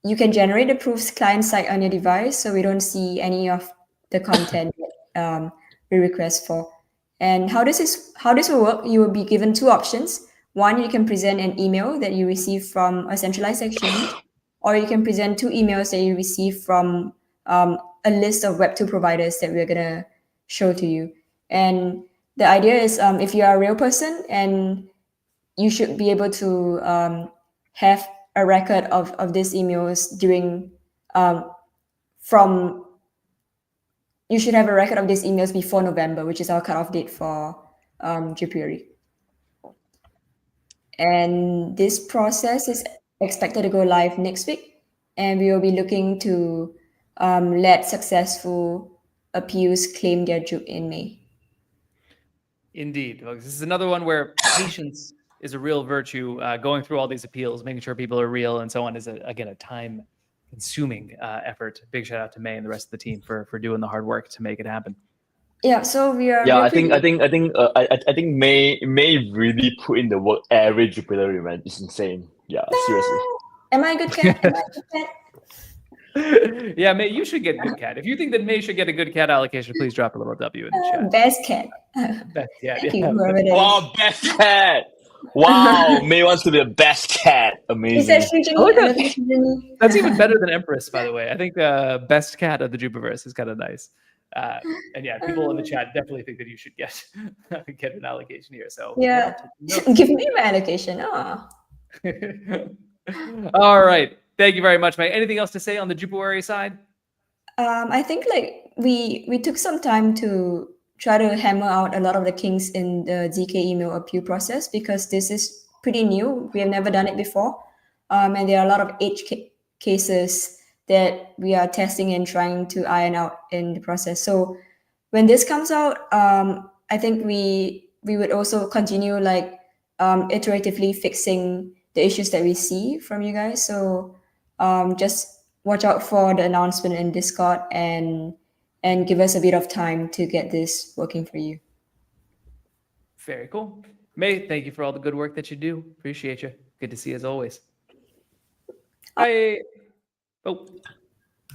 you can generate the proofs client-side on your device, so we don't see any of the content we request for. And how this will work, you will be given two options. One, you can present an email that you receive from a centralized exchange, or you can present two emails that you receive from a list of Web2 providers that we're going to show to you. And the idea is if you are a real person, and you should be able to have a record of these emails you should have a record of these emails before November, which is our cutoff date for Jupuary. And this process is expected to go live next week, and we will be looking to let successful appeals claim their JUP in May. Indeed. This is another one where patience is a real virtue. Going through all these appeals, making sure people are real and so on is, again, a time-consuming effort. Big shout out to May and the rest of the team for doing the hard work to make it happen. Yeah, so we are. Yeah, I think May really put in the work every Jupiary, man. It's insane. Yeah, seriously. Am I a good cat? Am I a good cat? Yeah, May, you should get good cat. If you think that May should get a good cat allocation, please drop a little W in the chat. Best cat. Best cat. Thank you, whoever it is. Wow, best cat. Wow, May wants to be the best cat. Amazing. That's even better than Empress, by the way. I think best cat of the Jupiverse is kind of nice. And yeah, people in the chat definitely think that you should get an allocation here. So yeah, give me my allocation. Oh. All right. Thank you very much, May. Anything else to say on the Jupuary side? I think like we took some time to try to hammer out a lot of the kinks in the ZK email appeal process, because this is pretty new. We have never done it before. And there are a lot of edge cases that we are testing and trying to iron out in the process. So when this comes out, I think we would also continue like iteratively fixing the issues that we see from you guys. So just watch out for the announcement in Discord and give us a bit of time to get this working for you. Very cool. May, thank you for all the good work that you do. Appreciate you. Good to see you as always. Bye. Oh,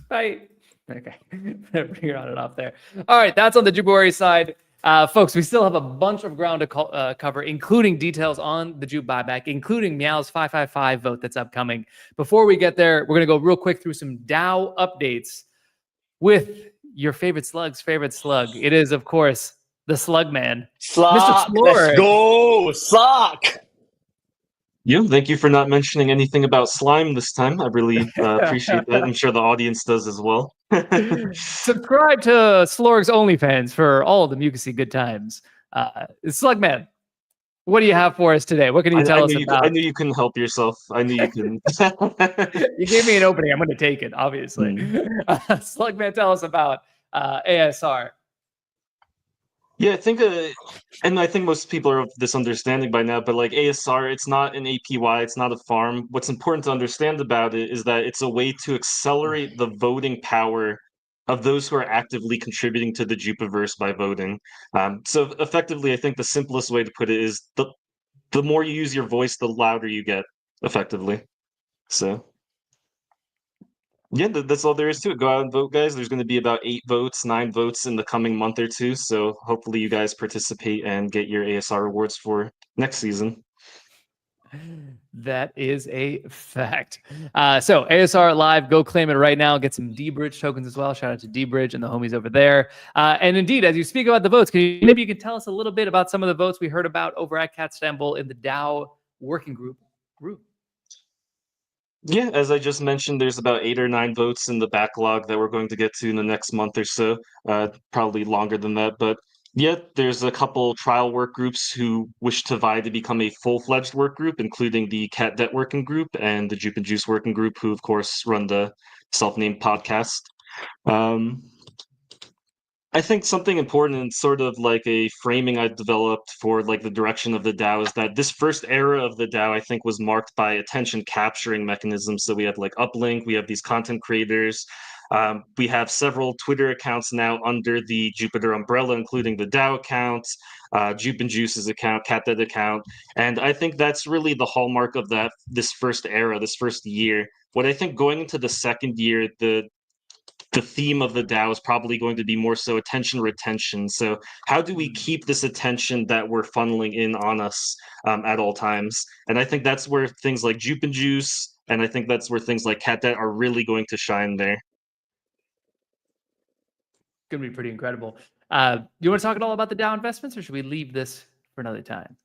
bye. Okay. Bring her on and off there. All right. That's on the Jupuary side. Folks, we still have a bunch of ground to cover, including details on the JUP buyback, including Meow's 555 vote that's upcoming. Before we get there, we're going to go real quick through some DAO updates with your favorite slug's favorite slug. It is, of course, the Slug Man. Slug, Mr. Slorg. let's go, Slug. Yeah, thank you for not mentioning anything about slime this time. I really appreciate that. I'm sure the audience does as well. Subscribe to Slorg's OnlyFans for all the mucusy good times. Slugman, what do you have for us today? What can you tell us about? I knew you couldn't help yourself. I knew you couldn't. You gave me an opening. I'm going to take it, obviously. Slugman, tell us about ASR. Yeah, I think, and I think most people are of this understanding by now, but like ASR, it's not an APY, it's not a farm. What's important to understand about it is that it's a way to accelerate the voting power of those who are actively contributing to the Jupiverse by voting. So effectively, I think the simplest way to put it is the more you use your voice, the louder you get, effectively. So yeah, that's all there is to it. Go out and vote, guys. There's going to be about 9 votes in the coming month or two. So hopefully you guys participate and get your ASR rewards for next season. That is a fact. So ASR Live, go claim it right now. Get some D-Bridge tokens as well. Shout out to D-Bridge and the homies over there. And indeed, as you speak about the votes, maybe you can tell us a little bit about some of the votes we heard about over at Catstanbull in the DAO working group. Yeah, as I just mentioned, there's about 8 or 9 votes in the backlog that we're going to get to in the next month or so. Probably longer than that, but yeah, there's a couple trial work groups who wish to vie to become a full-fledged work group, including the catdet working group and the Jup and Juice working group, who of course run the self-named podcast. I think something important and sort of like a framing I developed for like the direction of the DAO is that this first era of the DAO, I think, was marked by attention capturing mechanisms. So we have like Uplink, we have these content creators, we have several Twitter accounts now under the Jupiter umbrella, including the DAO account, Jup and Juice's account, catdet account, and I think that's really the hallmark of this first era, this first year. What I think going into the second year, the theme of the DAO is probably going to be more so attention retention. So how do we keep this attention that we're funneling in on us at all times? And I think that's where things like Jup and Juice, and I think that's where things like catdet are really going to shine there. Going to be pretty incredible. Do you want to talk at all about the DAO investments, or should we leave this for another time?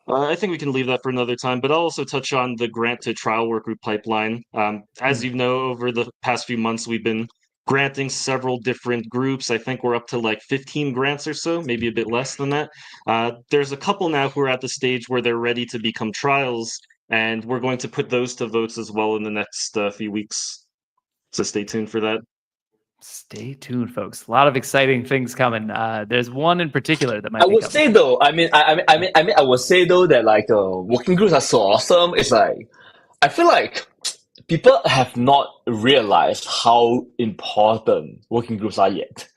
I think we can leave that for another time, but I'll also touch on the grant to trial work group pipeline. As you know, over the past few months, we've been granting several different groups. I think we're up to like 15 grants or so, maybe a bit less than that. There's a couple now who are at the stage where they're ready to become trials, and we're going to put those to votes as well in the next few weeks. So stay tuned for that. Stay tuned, folks. A lot of exciting things coming. There's one in particular that might. I would say though, I would say though that like working groups are so awesome. It's like I feel like people have not realized how important working groups are yet.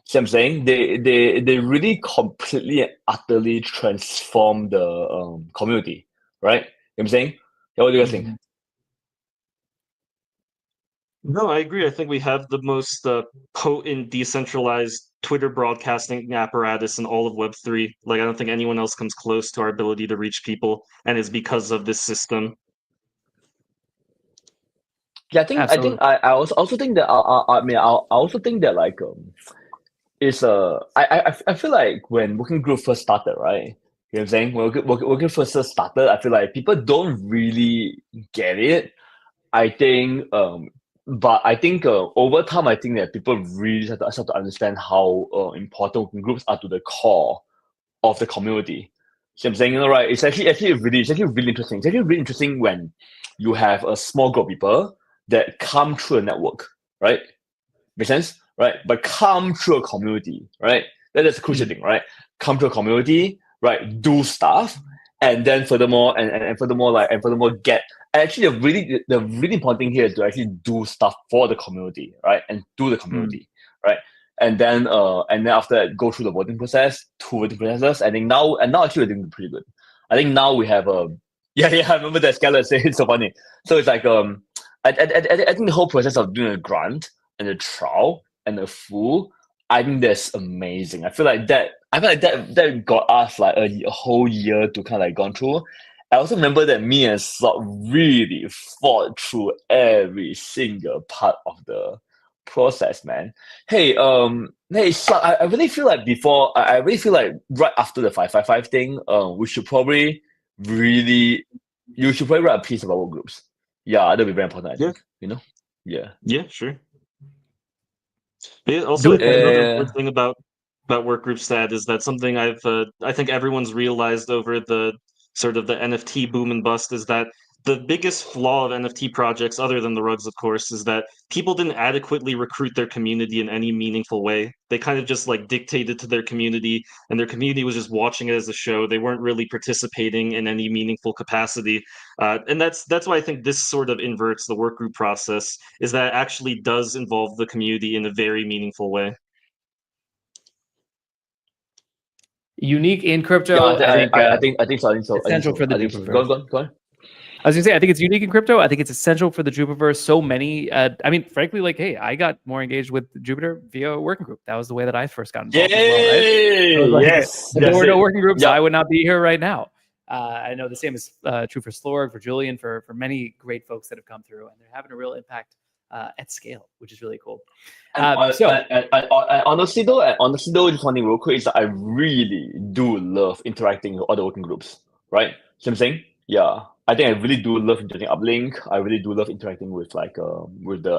See what I'm saying? They really completely and utterly transform the community, right? You know what I'm saying? Yeah, what do you guys think? No, I agree. I think we have the most potent decentralized Twitter broadcasting apparatus in all of Web3. Like, I don't think anyone else comes close to our ability to reach people, and it's because of this system. Yeah, I also think that I also think that like it's I feel like when working group first started, right? You know what I'm saying? When working first started, I feel like people don't really get it. I think but I think over time, I think that people really start to understand how important working groups are to the core of the community. So I'm saying, you know, right? It's actually really interesting. It's actually really interesting when you have a small group of people that come through a network, right? Make sense, right? But come through a community, right? That is a crucial thing, right? Come to a community, right? Do stuff, and then furthermore, and furthermore, get. Actually, the really important thing here is to actually do stuff for the community, right? And do the community, right? And then after that, go through the voting process, 2 voting processes. I think now actually we're doing pretty good. I think now we have I remember that Skylar saying it's so funny. So it's like I think the whole process of doing a grant and a trial and a full, I think that's amazing. I feel like that got us like a whole year to kind of like gone through. I also remember that me and Slot really fought through every single part of the process, man. Hey, Slot, I really feel like right after the 555 thing, you should probably write a piece about work groups. Yeah, that'd be very important, I think. You know? Yeah. Yeah, sure. Yeah, also, another important thing about work group stat is that something I think everyone's realized over the sort of the NFT boom and bust is that the biggest flaw of NFT projects, other than the rugs, of course, is that people didn't adequately recruit their community in any meaningful way. They kind of just like dictated to their community, and their community was just watching it as a show. They weren't really participating in any meaningful capacity, and that's why I think this sort of inverts the work group process. Is that it actually does involve the community in a very meaningful way. Unique in crypto. Yeah, I think so. essential for the Jupiverse. Go on. I was gonna say, I think it's unique in crypto. I think it's essential for the Jupiverse. So many, I mean, frankly, like, hey, I got more engaged with Jupiter via a working group. That was the way that I first got involved. Yay! As well, right? Yes. If there were no working groups, Yep. I would not be here right now. I know the same is true for Slorg, for Julian, for many great folks that have come through, and they're having a real impact at scale, which is really cool. Honestly though, just one thing real quick is that I really do love interacting with other working groups, right? See what I'm saying? Yeah, I think I really do love interacting uplink. I really do love interacting with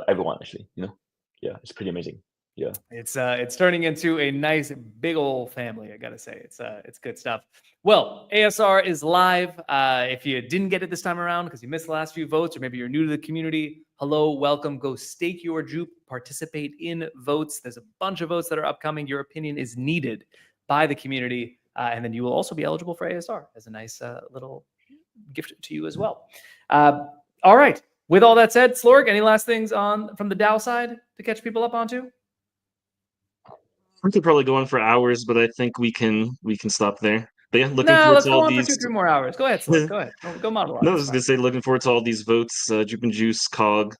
everyone actually. Yeah, it's pretty amazing. Yeah, it's turning into a nice big old family. I gotta say, it's good stuff. Well, ASR is live. If you didn't get it this time around because you missed the last few votes, or maybe you're new to the community, hello, welcome. Go stake your JUP, participate in votes. There's a bunch of votes that are upcoming. Your opinion is needed by the community, and then you will also be eligible for ASR as a nice little gift to you as well. All right. With all that said, Slorg, any last things from the DAO side to catch people up onto? We could probably go on for hours, but I think we can stop there. But yeah, looking No, forward let's to go all on these. for 2-3 more hours. Go ahead, Slorg. Go ahead. Go monologue. No, I It's was fine. gonna say, looking forward to all these votes. Jup and Juice, Cog,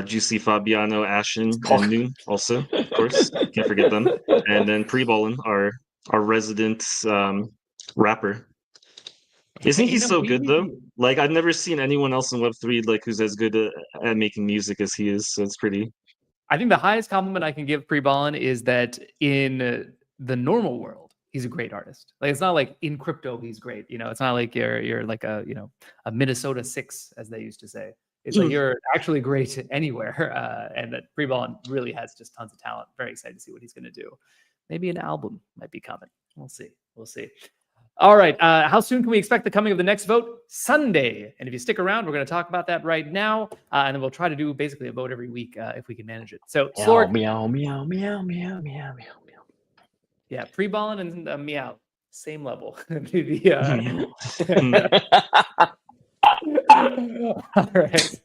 Juicy, Fabiano, Ashen, and Noon also, of course. Can't forget them. And then Pre-Ballin, our resident rapper. Isn't he so good though? Like, I've never seen anyone else in Web3 like who's as good at making music as he is. So it's pretty. I think the highest compliment I can give Pre-Ballin is that in the normal world, he's a great artist. Like, it's not like in crypto he's great. It's not like you're like a Minnesota 6, as they used to say. It's like you're actually great anywhere. And that Pre-Ballin really has just tons of talent. Very excited to see what he's going to do. Maybe an album might be coming. We'll see. All right. How soon can we expect the coming of the next vote? Sunday. And if you stick around, we're going to talk about that right now. And then we'll try to do basically a vote every week if we can manage it. So, Slorg. Meow, meow, meow, meow, meow, meow. Yeah, Pre-Ballin and Meow, same level. All right.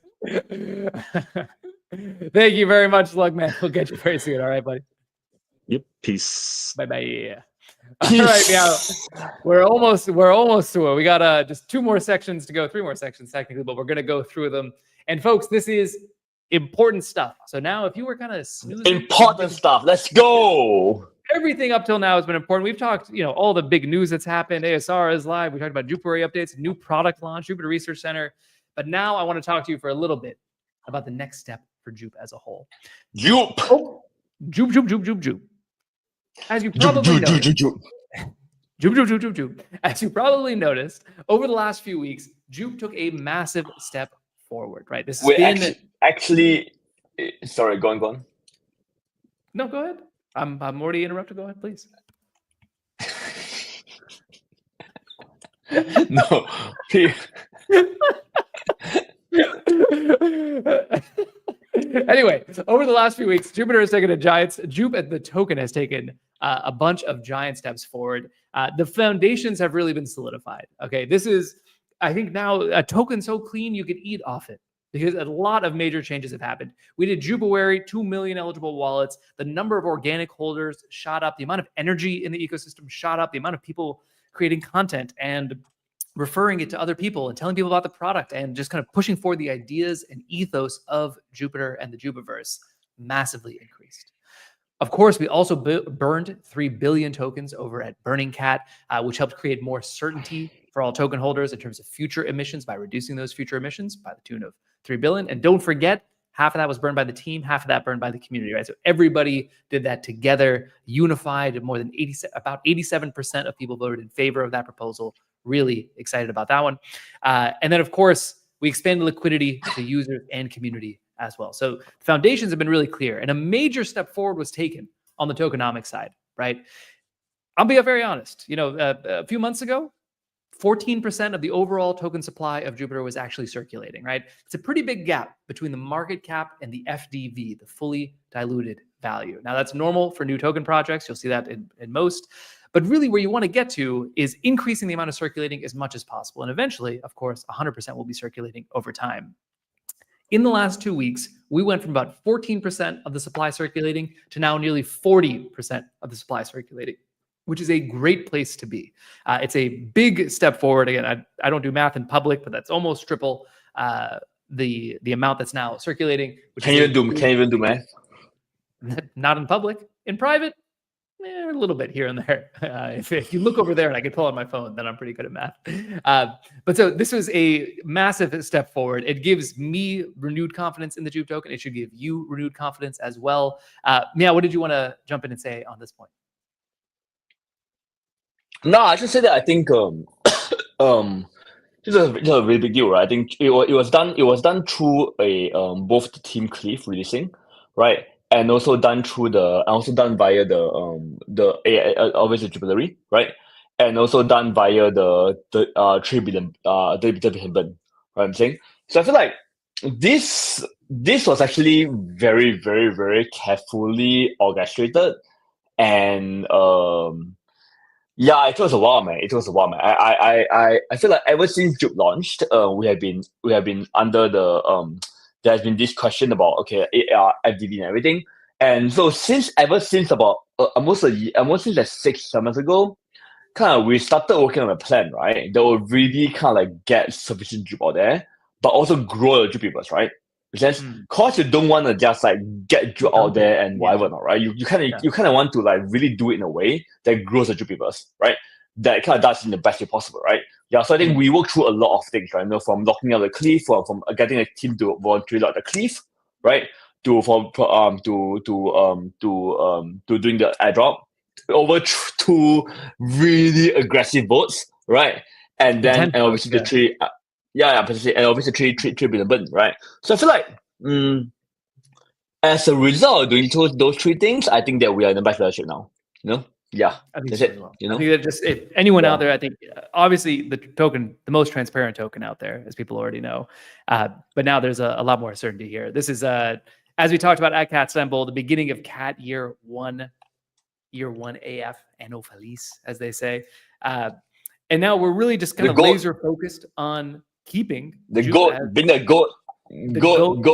Thank you very much, Slugman. We'll get you very soon. All right, buddy. Yep. Peace. Bye-bye. All right, Meow. We're almost to it. We got just 2 more sections to go, 3 more sections technically, but we're going to go through them. And folks, this is important stuff. So now if you were kind of snoozing, important stuff, let's go. Everything up till now has been important. We've talked, all the big news that's happened. ASR is live. We talked about Jupuary Updates, new product launch, Jupiter Research Center. But now I want to talk to you for a little bit about the next step for JUP as a whole. JUP. Oh, JUP. As you probably noticed, JUP. As you probably noticed, over the last few weeks, JUP took a massive step forward. Right? This has been actually. Sorry, go on. No, go ahead. I'm already interrupted. Go ahead, please. No. Anyway, over the last few weeks, Jupiter has taken JUP and the token has taken a bunch of giant steps forward. The foundations have really been solidified. Okay, this is, I think now a token so clean you could eat off it, because a lot of major changes have happened. We did Jupuary, 2 million eligible wallets. The number of organic holders shot up. The amount of energy in the ecosystem shot up. The amount of people creating content and referring it to other people and telling people about the product and just kind of pushing forward the ideas and ethos of Jupiter and the Jupiverse massively increased. Of course, we also burned 3 billion tokens over at Burning Cat, which helped create more certainty for all token holders in terms of future emissions by reducing those future emissions by the tune of 3 billion. And don't forget, half of that was burned by the team, half of that burned by the community, right? So everybody did that together, unified. More than about 87% of people voted in favor of that proposal. Really excited about that one. And then, of course, we expanded liquidity to users and community as well. So the foundations have been really clear. And a major step forward was taken on the tokenomics side, right? I'll be very honest. A few months ago, 14% of the overall token supply of Jupiter was actually circulating, right? It's a pretty big gap between the market cap and the FDV, the fully diluted value. Now, that's normal for new token projects. You'll see that in most. But really where you want to get to is increasing the amount of circulating as much as possible. And eventually, of course, 100% will be circulating over time. In the last 2 weeks, we went from about 14% of the supply circulating to now nearly 40% of the supply circulating, which is a great place to be. It's a big step forward. Again, I don't do math in public, but that's almost triple the amount that's now circulating. Can you even do math? Not in public. In private, a little bit here and there. If you look over there and I can pull on my phone, then I'm pretty good at math. But so this was a massive step forward. It gives me renewed confidence in the JUP token. It should give you renewed confidence as well. Meow, what did you want to jump in and say on this point? No, I should say that I think this is a really big deal, right? I think it was done through a both the Team Cliff releasing, right? And also done through via the obviously Jupiary, right? And also done via the 3 billion burn, right? I'm saying. So I feel like this was actually very, very, very carefully orchestrated, and yeah, it was a while, man. I feel like ever since JUP launched, we have been under the there has been this question about AR, FDV and everything. And so ever since about almost since like 6 months ago, kind of we started working on a plan, right? That will really kind of like get sufficient JUP out there, but also grow the Jupiverse, right? Because cause you don't want to just like get JUP out there and whatever, not right? You kind of want to like really do it in a way that grows the Jupiverse, right? That kind of does in the best way possible, right? Yeah, so I think we work through a lot of things, right? You know, from locking out the cliff, from getting a team to voluntarily lock the cliff, right? To doing the airdrop, over to really aggressive votes, right? And then and obviously the three, and obviously 3 billion burn, right? So I feel like as a result of doing those 3 things, I think that we are in the best relationship now. You know. Yeah, I think that's so it. well. You know, I think that just if anyone out there, I think obviously the most transparent token out there, as people already know. But now there's a lot more certainty here. This is as we talked about at Cat Symbol, the beginning of Cat year one AF, Anno Feliz, as they say. And now we're really just kind of laser focused on keeping the goat, being the goat. The goat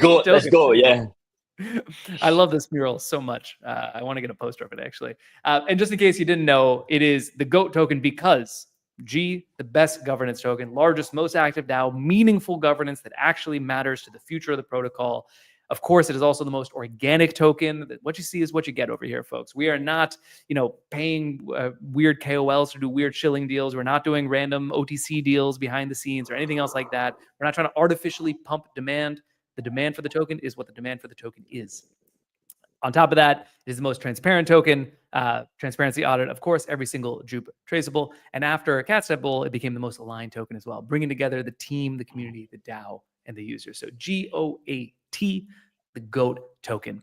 token. Let's go, yeah. I love this mural so much. I want to get a poster of it, actually. And just in case you didn't know, it is the GOAT token because G, the best governance token, largest, most active DAO, meaningful governance that actually matters to the future of the protocol. Of course, it is also the most organic token. What you see is what you get over here, folks. We are not, paying weird KOLs to do weird shilling deals. We're not doing random OTC deals behind the scenes or anything else like that. We're not trying to artificially pump demand. The demand for the token is what the demand for the token is. On top of that, it is the most transparent token, transparency audit, of course, every single JUP traceable. And after Cat Symbol, it became the most aligned token as well, bringing together the team, the community, the DAO, and the user. So GOAT, the GOAT token.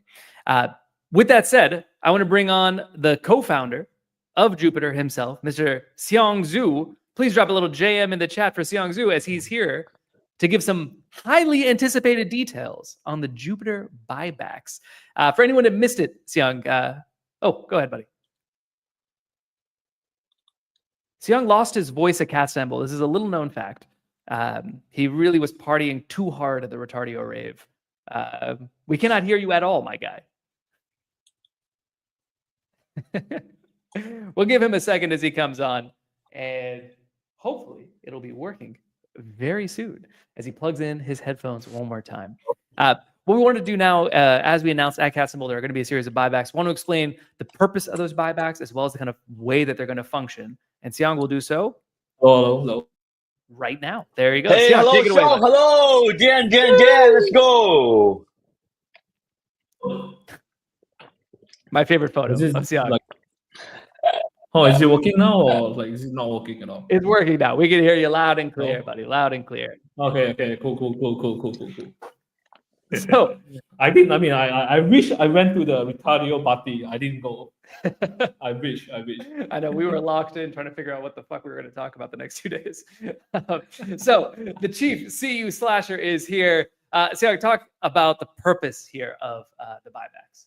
With that said, I want to bring on the co-founder of Jupiter himself, Mr. Xiang Zhu. Please drop a little JM in the chat for Xiang Zhu as he's here to give some highly anticipated details on the Jupiter buybacks. For anyone that missed it, Xiang, go ahead, buddy. Xiang lost his voice at Cat Symbol. This is a little known fact. He really was partying too hard at the Retardio rave. We cannot hear you at all, my guy. We'll give him a second as he comes on, and hopefully it'll be working very soon as he plugs in his headphones one more time. What we want to do now, as we announced at Cat Symbol, there are going to be a series of buybacks. I want to explain the purpose of those buybacks as well as the kind of way that they're going to function. And Xiang will do so. Hello. Right now. There you go. Hey, Xiang, hello, take it away, Xiang, hello, Jen, let's go. My favorite photo Is it of Xiang. Is it working now or is it not working at all? It's working now. We can hear you loud and clear, buddy. Loud and clear. Okay, cool. So I didn't. I mean, I wish I went to the Retario party. I didn't go. I wish. I know we were locked in trying to figure out what the fuck we were going to talk about the next 2 days. So the chief CU slasher is here. So I talk about the purpose here of the buybacks.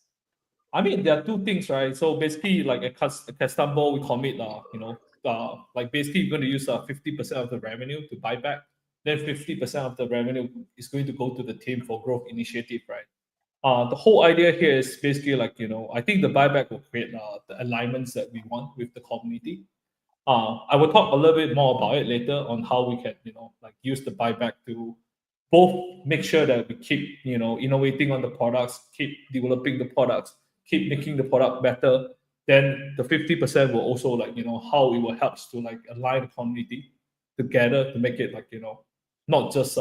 I mean, there are two things, right? So basically, like a custom we commit, like basically you're going to use 50% of the revenue to buy back. Then 50% of the revenue is going to go to the team for growth initiative, right? The whole idea here is basically like, I think the buyback will create the alignments that we want with the community. I will talk a little bit more about it later on how we can, like use the buyback to both make sure that we keep, innovating on the products, keep developing the products, keep making the product better. Then the 50% will also like, how it will help to like align the community together to make it like, not just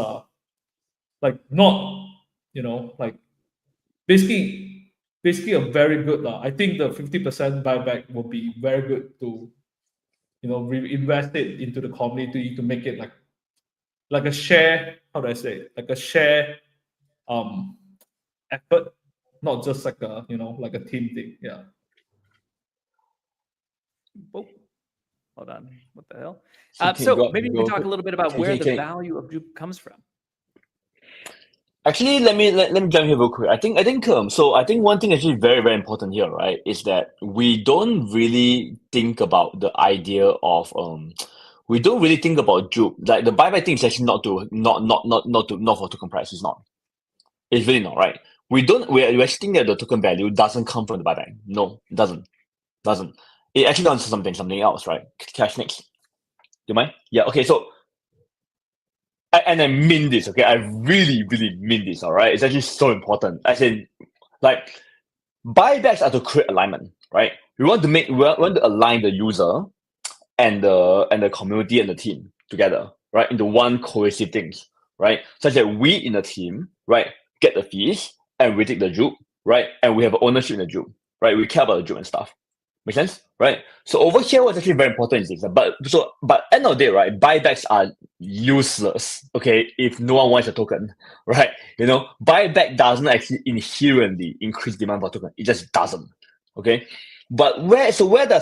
like basically a very good I think the 50% buyback will be very good to reinvest it into the community to make it like a share, how do I say it? Like a share effort, not just like a like a team thing. Yeah. Oh, hold on. What the hell? So So maybe we can talk a little bit about where the can- value of JUP comes from. Actually, let me jump here real quick. I think so. I think one thing actually very very important here, right, is that we don't really think about the idea of we don't really think about JUP. Like the buyback thing is actually not for token price. It's not. It's really not, right? We actually think that the token value doesn't come from the buyback. No, it doesn't. It actually comes from something else, right? Cash next. Do you mind? Yeah. Okay. So. And I mean this, okay? I really, really mean this, all right? It's actually so important. As in, like, buybacks are to create alignment, right? We want to align the user and the community and the team together, right? Into one cohesive things, right? Such that we in the team, right, get the fees and we take the JUP, right? And we have ownership in the JUP, right? We care about the JUP and stuff. Make sense? Right? So over here what's actually very important is this. But end of the day, right, buybacks are useless, okay, if no one wants a token, right? Buyback doesn't actually inherently increase demand for token. It just doesn't. Okay. But where does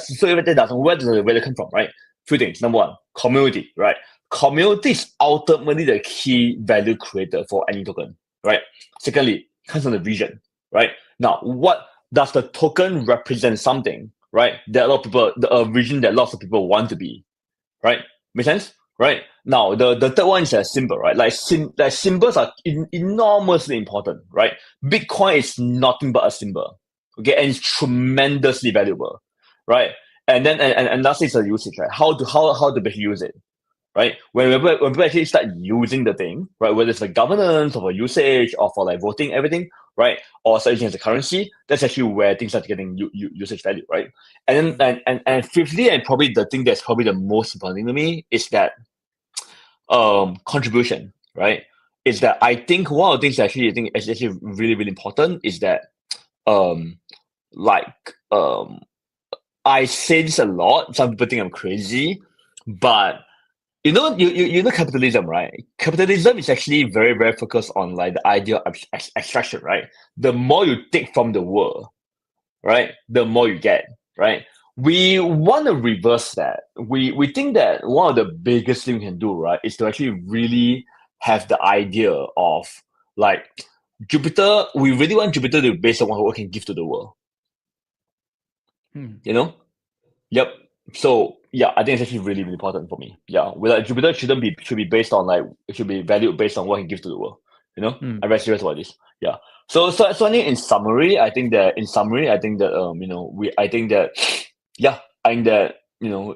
the value come from, right? Few things. Number one, community, right? Community is ultimately the key value creator for any token, right? Secondly, comes from the vision, right? Now, what does the token represent? Something, right? That a lot of people, a vision that lots of people want to be, right? Make sense? Right? Now, the third one is a symbol, right? Like symbols are enormously important, right? Bitcoin is nothing but a symbol, okay? And it's tremendously valuable, right? And then, and lastly, is a usage, right? How to best use it, right? When people actually start using the thing, right? Whether it's for governance or for usage or for like voting, everything, right? Or using as a currency, that's actually where things start getting usage value, right? And then and fifthly, and probably the thing that's probably the most important thing to me is that contribution, right? Is that I think one of the things that I think is actually really, really important is that I say this a lot. Some people think I'm crazy, but you know capitalism, right? Capitalism is actually very, very focused on like the idea of extraction, right? The more you take from the world, right, the more you get, right? We want to reverse that. We think that one of the biggest things we can do, right, is to actually really have the idea of like Jupiter. We really want Jupiter to be based on what we can give to the world. Yep. So yeah, I think it's actually really, really important for me. Yeah, without Jupiter should be based on like it should be valued based on what it can give to the world. I'm very serious about this. Yeah. So I think in summary, I think that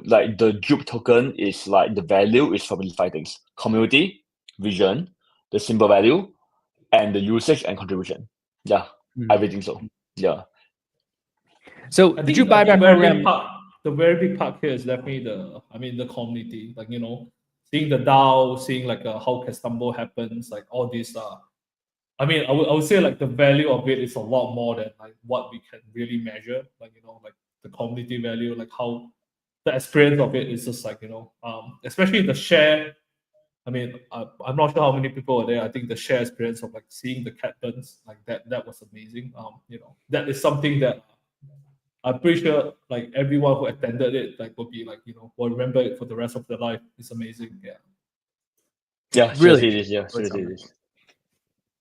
like the JUP token is like the value is from these 5 things: community, vision, the symbol value, and the usage and contribution. Yeah, everything so. Yeah. So I the think JUP buyback program. The very big part here is definitely the community. Like seeing the DAO, seeing like how Castambo happens, like all these. I would say like the value of it is a lot more than like what we can really measure. Like like the community value, like how the experience of it is just like especially the share. I mean, I'm not sure how many people were there. I think the share experience of like seeing the cat burns like that was amazing. That is something that I'm pretty sure like everyone who attended it like will be like, will remember it for the rest of their life. It's amazing. Yeah. Yeah, Really, seriously it is. Yeah, seriously it is.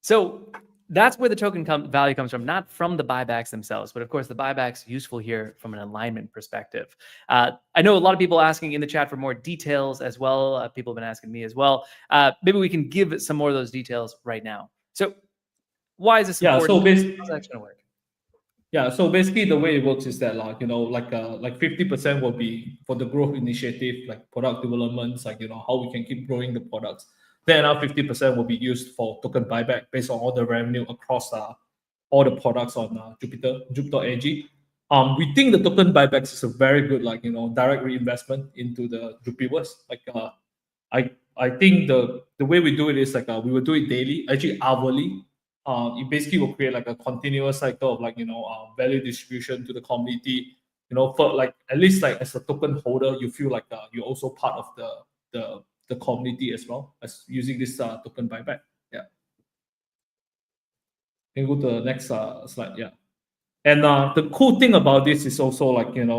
So that's where the token value comes from, not from the buybacks themselves, but of course the buybacks useful here from an alignment perspective. I know a lot of people asking in the chat for more details as well. People have been asking me as well. Maybe we can give some more of those details right now. So why is this important? So basically, how's that going to work? Yeah, so basically the way it works is that like 50% will be for the growth initiative, like product developments, like how we can keep growing the products. Then another 50% will be used for token buyback based on all the revenue across all the products on Jupiter, JUP.ag. We think the token buybacks is a very good direct reinvestment into the Jupiverse. I think the way we do it is we will do it daily, actually hourly. It basically will create like a continuous cycle of value distribution to the community. For like at least like as a token holder, you feel like you're also part of the community as well as using this token buyback. Yeah. Can go to the next slide. Yeah. And the cool thing about this is also like it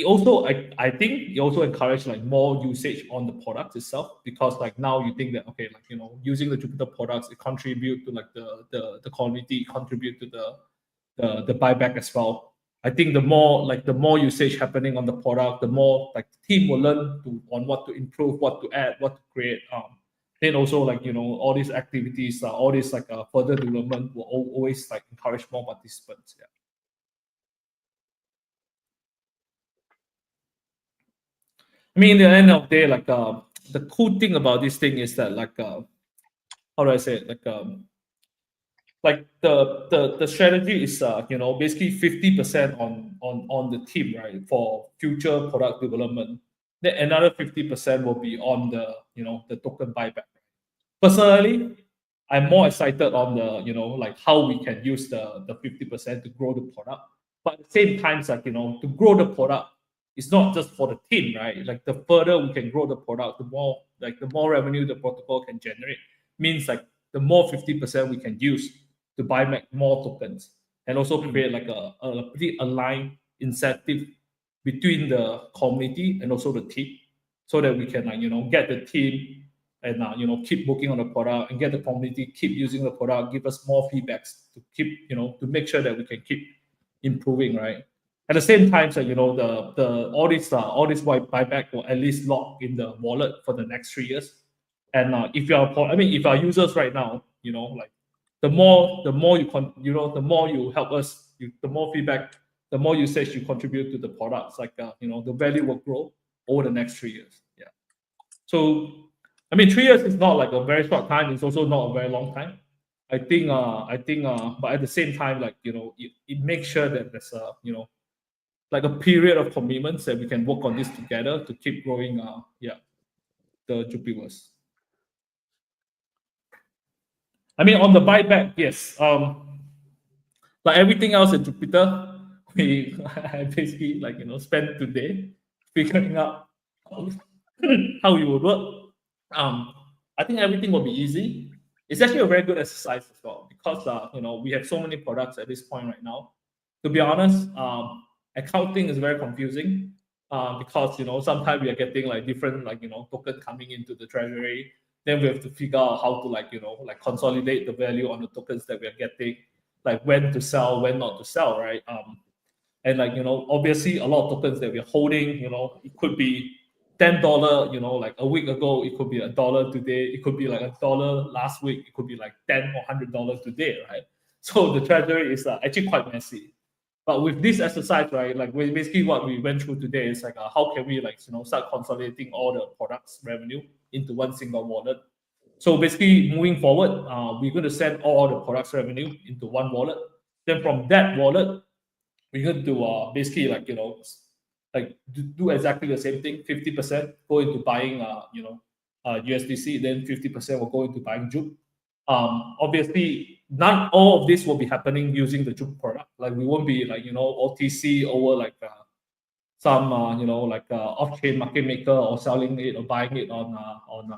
also I think it also encourage like more usage on the product itself, because like now you think that okay, using the Jupiter products, it contribute to like the community, contribute to the buyback as well. I think the more usage happening on the product, the more like the team will learn on what to improve, what to add, what to create. Then also like all these activities, all this further development will always like encourage more participants. Yeah. I mean, in the end of the day, the cool thing about this thing is that how do I say it? The strategy is basically 50% on the team, right, for future product development. Then another 50% will be on the token buyback. Personally, I'm more excited on the how we can use the 50% to grow the product. But at the same time, to grow the product, it's not just for the team, right? Like the further we can grow the product, the more revenue the protocol can generate. Means like the more 50% we can use to buy back more tokens, and also create like a pretty aligned incentive between the community and also the team, so that we can get the team and keep working on the product, and get the community keep using the product, give us more feedbacks to keep to make sure that we can keep improving, right? At the same time, so all this buyback will at least lock in the wallet for the next 3 years. And if you are, if our users right now, the more the more you help us, the more feedback, the more usage you contribute to the products. The value will grow over the next 3 years. Yeah. So 3 years is not like a very short time. It's also not a very long time. I think, but at the same time, it makes sure that there's a period of commitments that we can work on this together to keep growing the Jupiverse. On the buyback, yes. Like everything else at Jupiter, I basically spent today figuring out how it would work. I think everything will be easy. It's actually a very good exercise as well, because we have so many products at this point right now. To be honest, accounting is very confusing, because sometimes we are getting different token coming into the treasury. Then we have to figure out how to consolidate the value on the tokens that we are getting, like when to sell, when not to sell, right? And obviously a lot of tokens that we're holding, it could be $10, like a week ago, it could be $1 today, it could be like $1 last week, it could be like $10 or $100 today, right? So the treasury is actually quite messy. But with this exercise, right, basically what we went through today is how can we start consolidating all the products revenue into one single wallet. So basically moving forward, we're going to send all the products revenue into one wallet. Then from that wallet, we're going to basically do exactly the same thing. 50% go into buying USDC, then 50% will go into buying JUP. Obviously, not all of this will be happening using the JUP product. We won't be OTC over some you know, like off-chain market maker or selling it or buying it on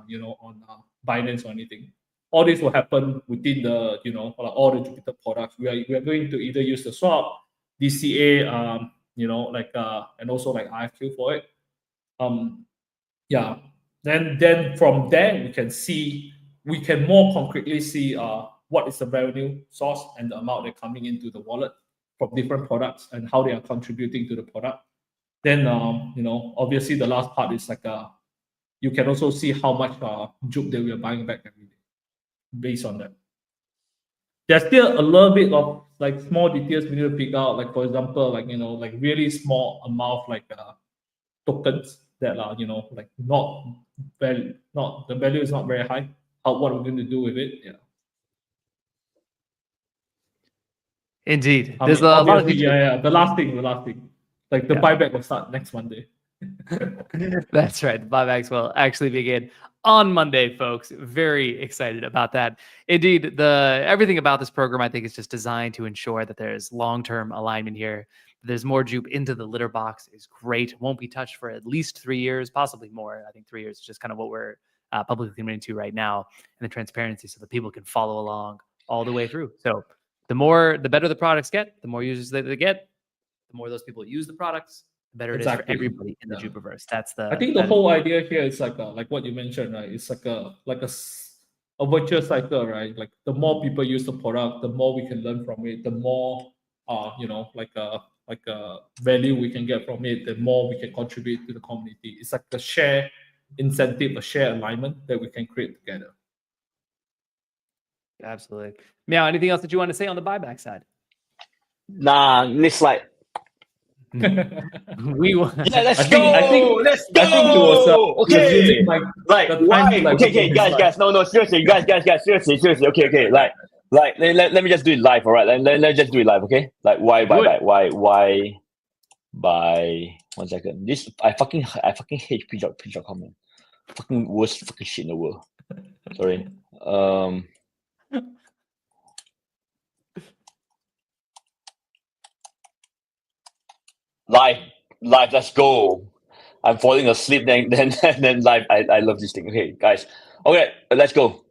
you know, on Binance or anything. All this will happen within the, you know, all the Jupiter products. We are going to either use the swap, DCA, you know, like and also like RFQ for it. Yeah. Then from there we can more concretely see what is the revenue source and the amount they're coming into the wallet from different products and how they are contributing to the product. Then you know, obviously the last part is like you can also see how much JUP that we are buying back every day based on that. There's still a little bit of like small details we need to pick out, like for example, like, you know, like really small amount of like tokens that are, you know, like the value is not very high. What we're going to do with it, yeah. Indeed. I There's mean, a lot of obviously, detail. yeah. The last thing. Like the buyback will start next Monday. That's right. The buybacks will actually begin on Monday, folks. Very excited about that. Indeed, everything about this program, I think, is just designed to ensure that there's long-term alignment here. There's more JUP into the litter box is great. Won't be touched for at least 3 years, possibly more. I think 3 years is just kind of what we're publicly committing to right now, and the transparency so that people can follow along all the way through. So the better the products get, the more users they get, the more those people use the products, the better it is for everybody in the Jupiverse. I think the whole idea here is like what you mentioned, right? It's like a virtuous cycle, right? Like the more people use the product, the more we can learn from it, the more you know, like a value we can get from it, the more we can contribute to the community. It's like a share incentive, a share alignment that we can create together. Absolutely. Meow, anything else that you want to say on the buyback side? Nah, next slide. We want. Yeah, let's I go. think Let's go. I think it was okay. using like Like the time why? to, like, Okay, guys. No, seriously, guys. Seriously. Okay. Like, let me just do it live. All right. Let's just do it live. Okay. Like, why buyback? Why? Buy. 1 second. This I fucking hate pitch.com, man. Fucking worst fucking shit in the world. Sorry. Live. Let's go. I'm falling asleep. Then live. I love this thing. Okay, guys. Okay, let's go.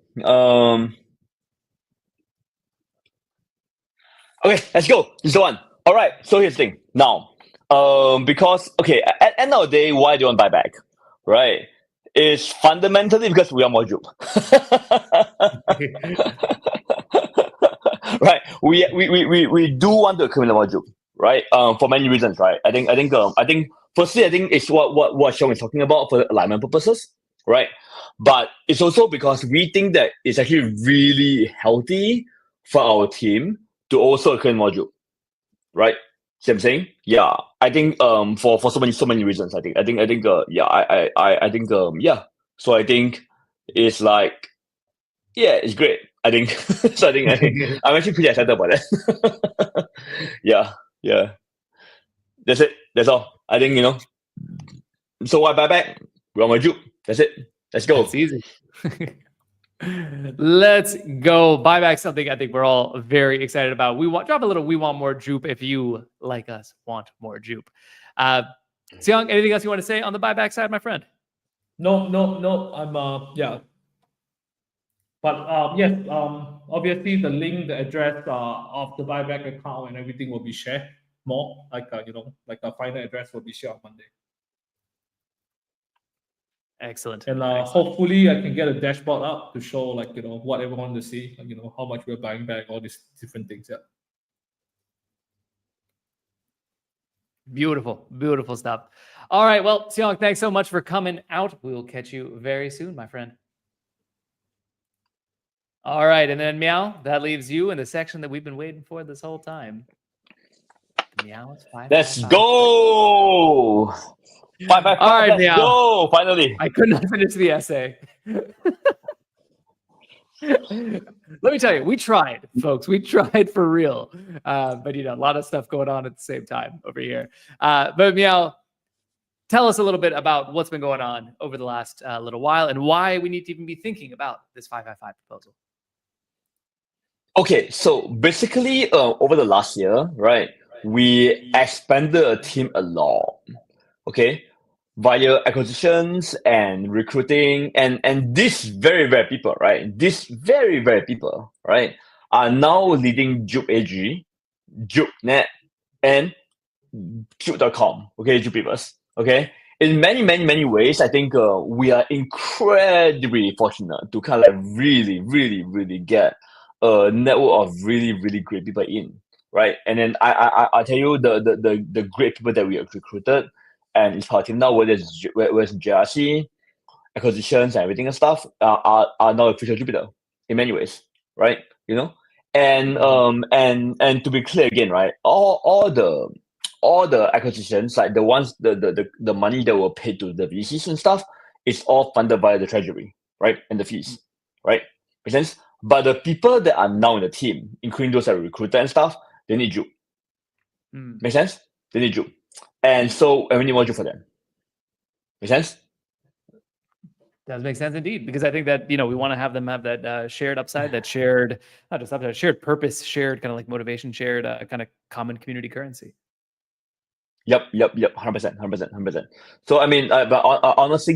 Okay, let's go. This is the one. All right. So here's the thing. Now, because at end of the day, why do you want to buy back? Right? It's fundamentally because we are more JUP. Right. We do want to accumulate more JUP. Right. For many reasons. Right. I think firstly, I think it's what Sean is talking about for alignment purposes. Right. But it's also because we think that it's actually really healthy for our team to also accumulate more JUP. Right. See what I'm saying? Yeah. I think for so many reasons. I think yeah. So I think it's like, yeah, it's great. I think so. I think I'm actually pretty excited about that. Yeah. That's it. That's all. I think, you know. So why buy back? We're on my JUP. That's it. Let's go. It's easy. Let's go. Buyback, something I think we're all very excited about. We want more JUP if you, like us, want more JUP. Seong, anything else you want to say on the buyback side, my friend? No. I'm yeah. But yes, obviously the link, the address of the buyback account and everything will be shared more. Like you know, like a final address will be shared on Monday. Excellent. And hopefully I can get a dashboard up to show, like, you know, what everyone to see, like, you know, how much we're buying back, all these different things. Yeah. Beautiful stuff. All right. Well, Seong, thanks so much for coming out. We will catch you very soon, my friend. All right. And then Meow, that leaves you in the section that we've been waiting for this whole time. Meow, it's 5. Let's go. 5. All right, let's Meow. go. Finally. I could not finish the essay. Let me tell you, we tried, folks. We tried for real. But, you know, a lot of stuff going on at the same time over here. But Meow, tell us a little bit about what's been going on over the last little while and why we need to even be thinking about this 555 proposal. Okay, so basically, over the last year, right, we expanded a team a lot, okay, via acquisitions and recruiting, and these very people, right? These very people, right, are now leading JUP AG, JUP Net, and JUP.com, okay, Jupiverse, okay. In many ways, I think we are incredibly fortunate to kind of like really get a network of really great people in, right? And then I'll tell you the great people that we have recruited, and it's our team now, whether it's JRC, acquisitions and everything and stuff, are now official Jupiter in many ways, right? You know, and to be clear again, right? All the acquisitions, like the ones the money that were paid to the VCs and stuff, is all funded by the treasury, right? And the fees, right? Make sense? But the people that are now in the team, including those that are recruited and stuff, they need JUP. Make sense? They need JUP. And so we need more JUP for them. Make sense? Does make sense indeed, because I think that, you know, we want to have them have that shared upside, that shared, not just upside, shared purpose, shared kind of like motivation, shared kind of common community currency. Yep, 100%. So I mean, but honestly,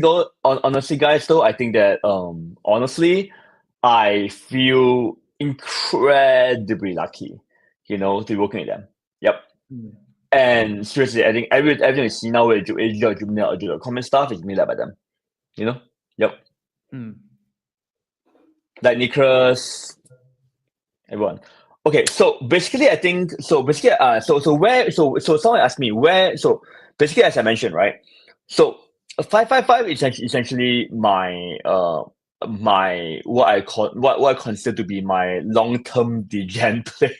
guys, though, I think that honestly, I feel incredibly lucky, you know, to be working with them. Yep. And seriously, I think everything you see now with the comment stuff is made up by them. You know? Yep. Like Nicholas, everyone. Okay, so basically, I think so someone asked me where. So basically, as I mentioned, right? So 555 is essentially my my what I consider to be my long-term degen play.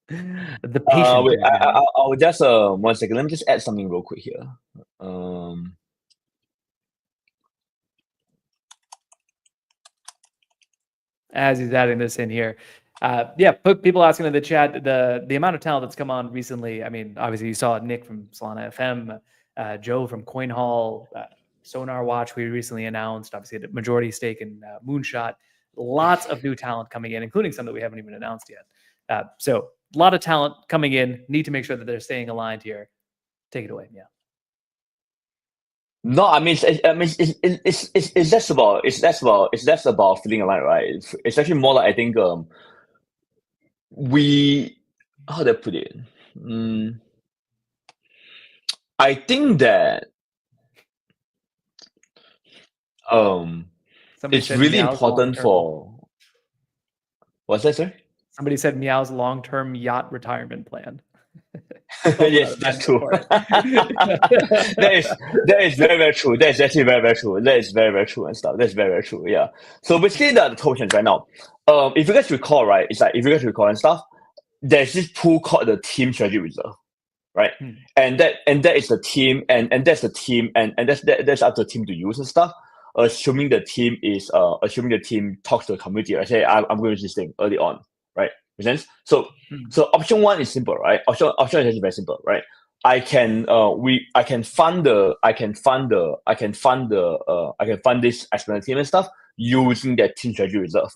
The patient. Wait, I'll just 1 second. Let me just add something real quick here. As he's adding this in here, yeah, people asking in the chat the amount of talent that's come on recently. I mean, obviously you saw Nick from Solana FM, Joe from CoinHall, Sonar Watch. We recently announced, obviously, a majority stake in Moonshot. Lots of new talent coming in, including some that we haven't even announced yet. So a lot of talent coming in. Need to make sure that they're staying aligned here. Take it away, yeah. No, I mean, it's less about feeling alive, right? It's actually more like, I think how do I put it? I think that Somebody it's said really Meow's important long-term. for what's that, sir? Somebody said Meow's long-term yacht retirement plan. Yes, that's true. that is very true. That is actually very true. That is very true and stuff. That's very true. Yeah. So basically, the tokens right now. If you guys recall, right, it's like if you guys recall and stuff, there's this pool called the Team Strategy Reserve, right? And that is the team, and that's the team, and that's up to the team to use and stuff. Assuming the team talks to the community, I say I'm going to use this thing early on, right? Make sense? So option one is simple, right? Option is actually very simple, right? I can fund this external team and stuff using that Team Strategy Reserve,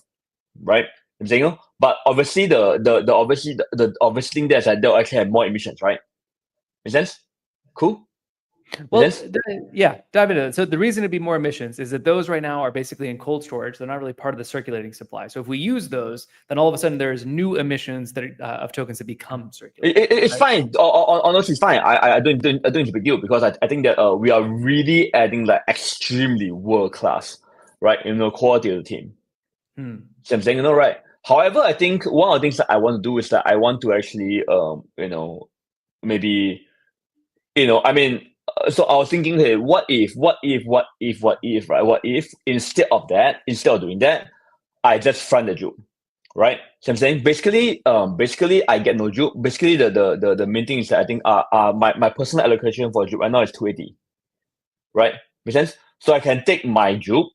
right? I'm saying, but obviously the obvious thing there is that they'll actually have more emissions, right? Make sense? Cool. Well, yeah, dive into it. So the reason to be more emissions is that those right now are basically in cold storage. They're not really part of the circulating supply. So if we use those, then all of a sudden there's new emissions that of tokens that become circulating. It's fine. Honestly, it's fine. I don't think it's a big deal, because I think that we are really adding like extremely world class, right, in the quality of the team. So I'm saying, right. However, I think one of the things that I want to do is that I want to actually maybe, I mean, so I was thinking, hey, what if, right? What if instead of doing that, I just front the JUP, right? So I'm saying basically I get no JUP. Basically, the main thing is that I think my personal allocation for JUP right now is 280, right? Make sense? So I can take my JUP,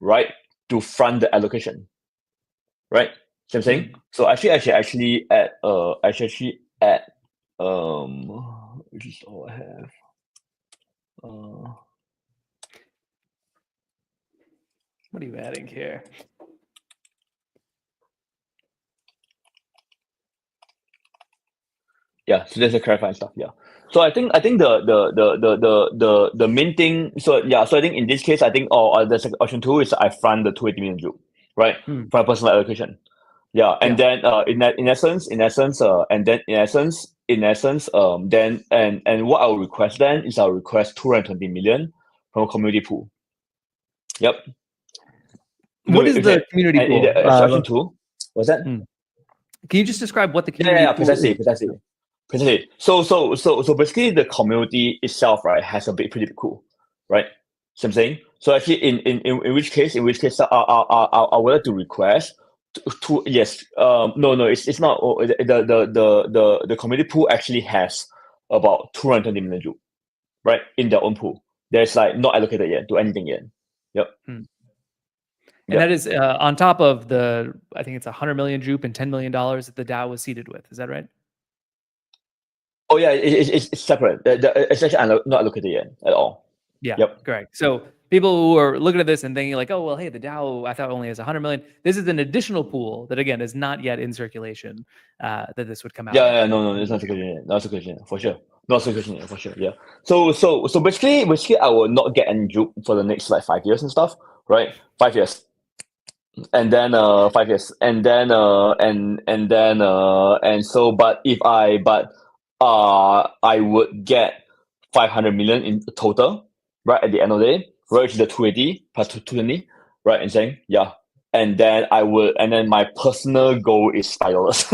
right, to front the allocation, right? So I'm saying, so actually at which is all I have. What are you adding here? Yeah, so there's a clarifying stuff. Yeah. So I think the main thing. So yeah. So I think in this case, I think there's like option 2 is I fund the 280 million JUP, right, for personal allocation. Yeah, and then in essence, then what I'll request then is I'll request 220 million from a community pool. Yep. What is the community pool? Option 2. What's that? Can you just describe what the community pool is? Precisely. So basically the community itself, right, has a pretty big pool, right? So I'm saying. So actually in which case I would like to request to yes. No, it's not the community pool actually has about 220 million JUP, right, in their own pool. There's like not allocated yet to anything yet. Yep. And that is on top of the, I think it's 100 million JUP and $10 million that the DAO was seeded with. Is that right? Oh yeah, it's separate. It's actually not allocated yet at all. Yeah, yep. Correct. So people who are looking at this and thinking like, oh, well, hey, the DAO, I thought only has 100 million. This is an additional pool that, again, is not yet in circulation that this would come out. Yeah, no, it's not circulation yet. Not circulation yet, for sure. Not circulation yet, for sure, yeah. So basically, I will not get any JUP for the next like 5 years and stuff, right? 5 years. And then 5 years. And then I would get 500 million in total, right, at the end of the day, right, which is the 280 plus 220, right, and saying, yeah. And then my personal goal is $5.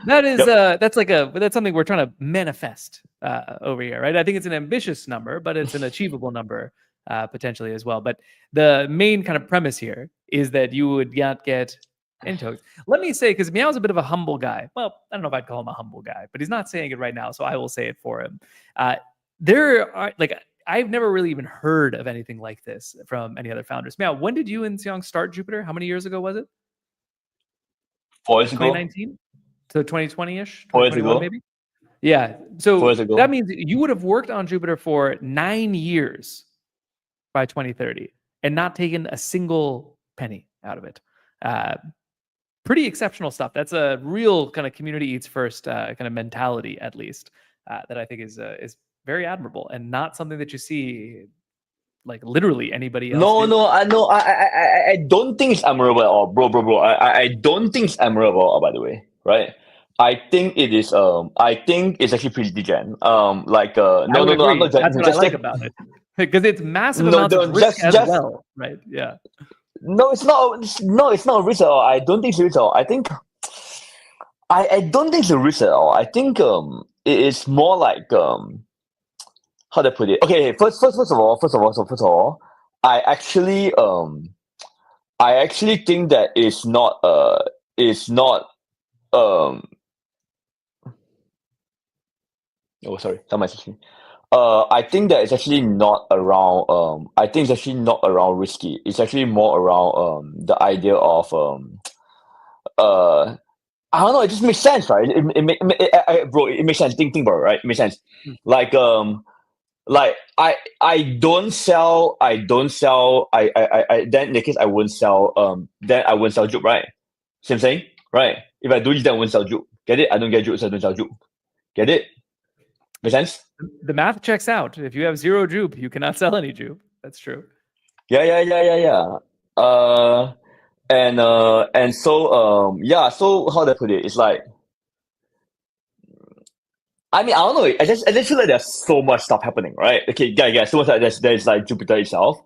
That is that's something we're trying to manifest over here, right? I think it's an ambitious number, but it's an achievable number potentially as well. But the main kind of premise here is that you would not get in tokens. Let me say, because Meow's a bit of a humble guy. Well, I don't know if I'd call him a humble guy, but he's not saying it right now, so I will say it for him. There are I've never really even heard of anything like this from any other founders. Meow, when did you and Xiong start Jupiter? How many years ago was it? 4 years ago. 2019? So 2020-ish? 4 years ago. Maybe? Yeah. So 4 years ago. That means you would have worked on Jupiter for 9 years by 2030 and not taken a single penny out of it. Pretty exceptional stuff. That's a real kind of community eats first kind of mentality, at least, that I think is very admirable and not something that you see like literally anybody else. I don't think it's admirable at all, bro. I don't think it's admirable at all, by the way, right? I think it is. I think it's actually pretty degen. I'm not. That's what I like about it, because it's massive amounts of risk as well, right? Yeah. No, it's not. No, it's not a risk at all. I don't think it's a risk at all. I think. I don't think it's a risk at all. I think it is more like how do I put it? Okay, first of all, I actually think that it's not oh sorry, someone messaged me. I think that it's actually not around I think it's actually not around risky. It's actually more around the idea of I don't know, it just makes sense, right? Bro, it makes sense. Think about it, right? It makes sense. Like I don't sell then in the case I won't sell then I won't sell JUP, right? Same saying, right? If I do this, then I won't sell JUP. Get it? I don't get JUP, so I don't sell JUP. Get it? Make sense? The math checks out. If you have 0 JUP, you cannot sell any JUP. That's true. Yeah. And so so how do I put it? It's like, I mean, I don't know. I just feel like there's so much stuff happening, right? Okay, yeah. So there's like Jupiter itself,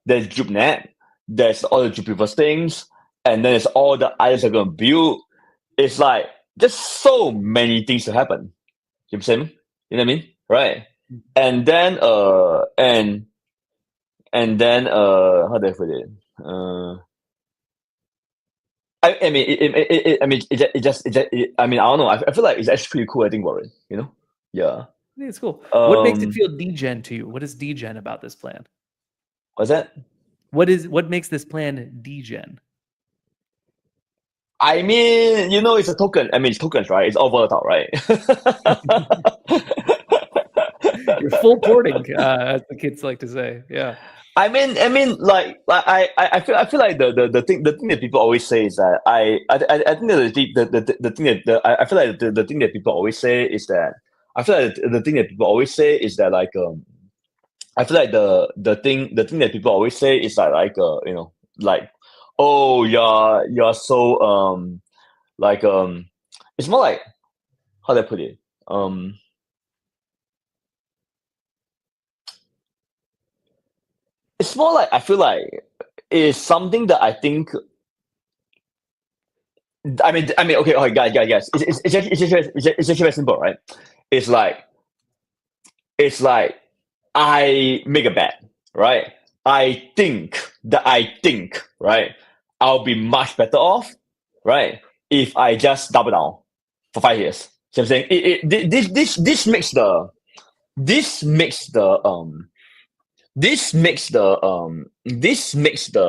there's JUPNet, there's all the Jupiverse things, and then there's all the others are gonna build. It's like just so many things to happen. You know what I'm saying? You know what I mean? Right. And then how do I put it? I mean, I don't know. I feel like it's actually pretty cool. I think about it. You know? Yeah. I think it's cool. What makes it feel degen to you? What is degen about this plan? What's that? What makes this plan degen? I mean, you know, it's a token. I mean, it's tokens, right? It's all volatile, right? You're full porting, as the kids like to say. Yeah. I mean, I feel like the thing that people always say is that I think that the thing that I feel like the thing that people always say is that I feel like the thing that people always say is that like I feel like the thing that people always say is that like you know, like, oh, you're so like it's more like, how do I put it, it's more like, I feel like it's something that I think. I mean, okay, guys. It's actually very simple, right? It's like I make a bet, right? I think, right? I'll be much better off, right? If I just double down for 5 years. See what I'm saying? This makes the this makes the this makes the this makes the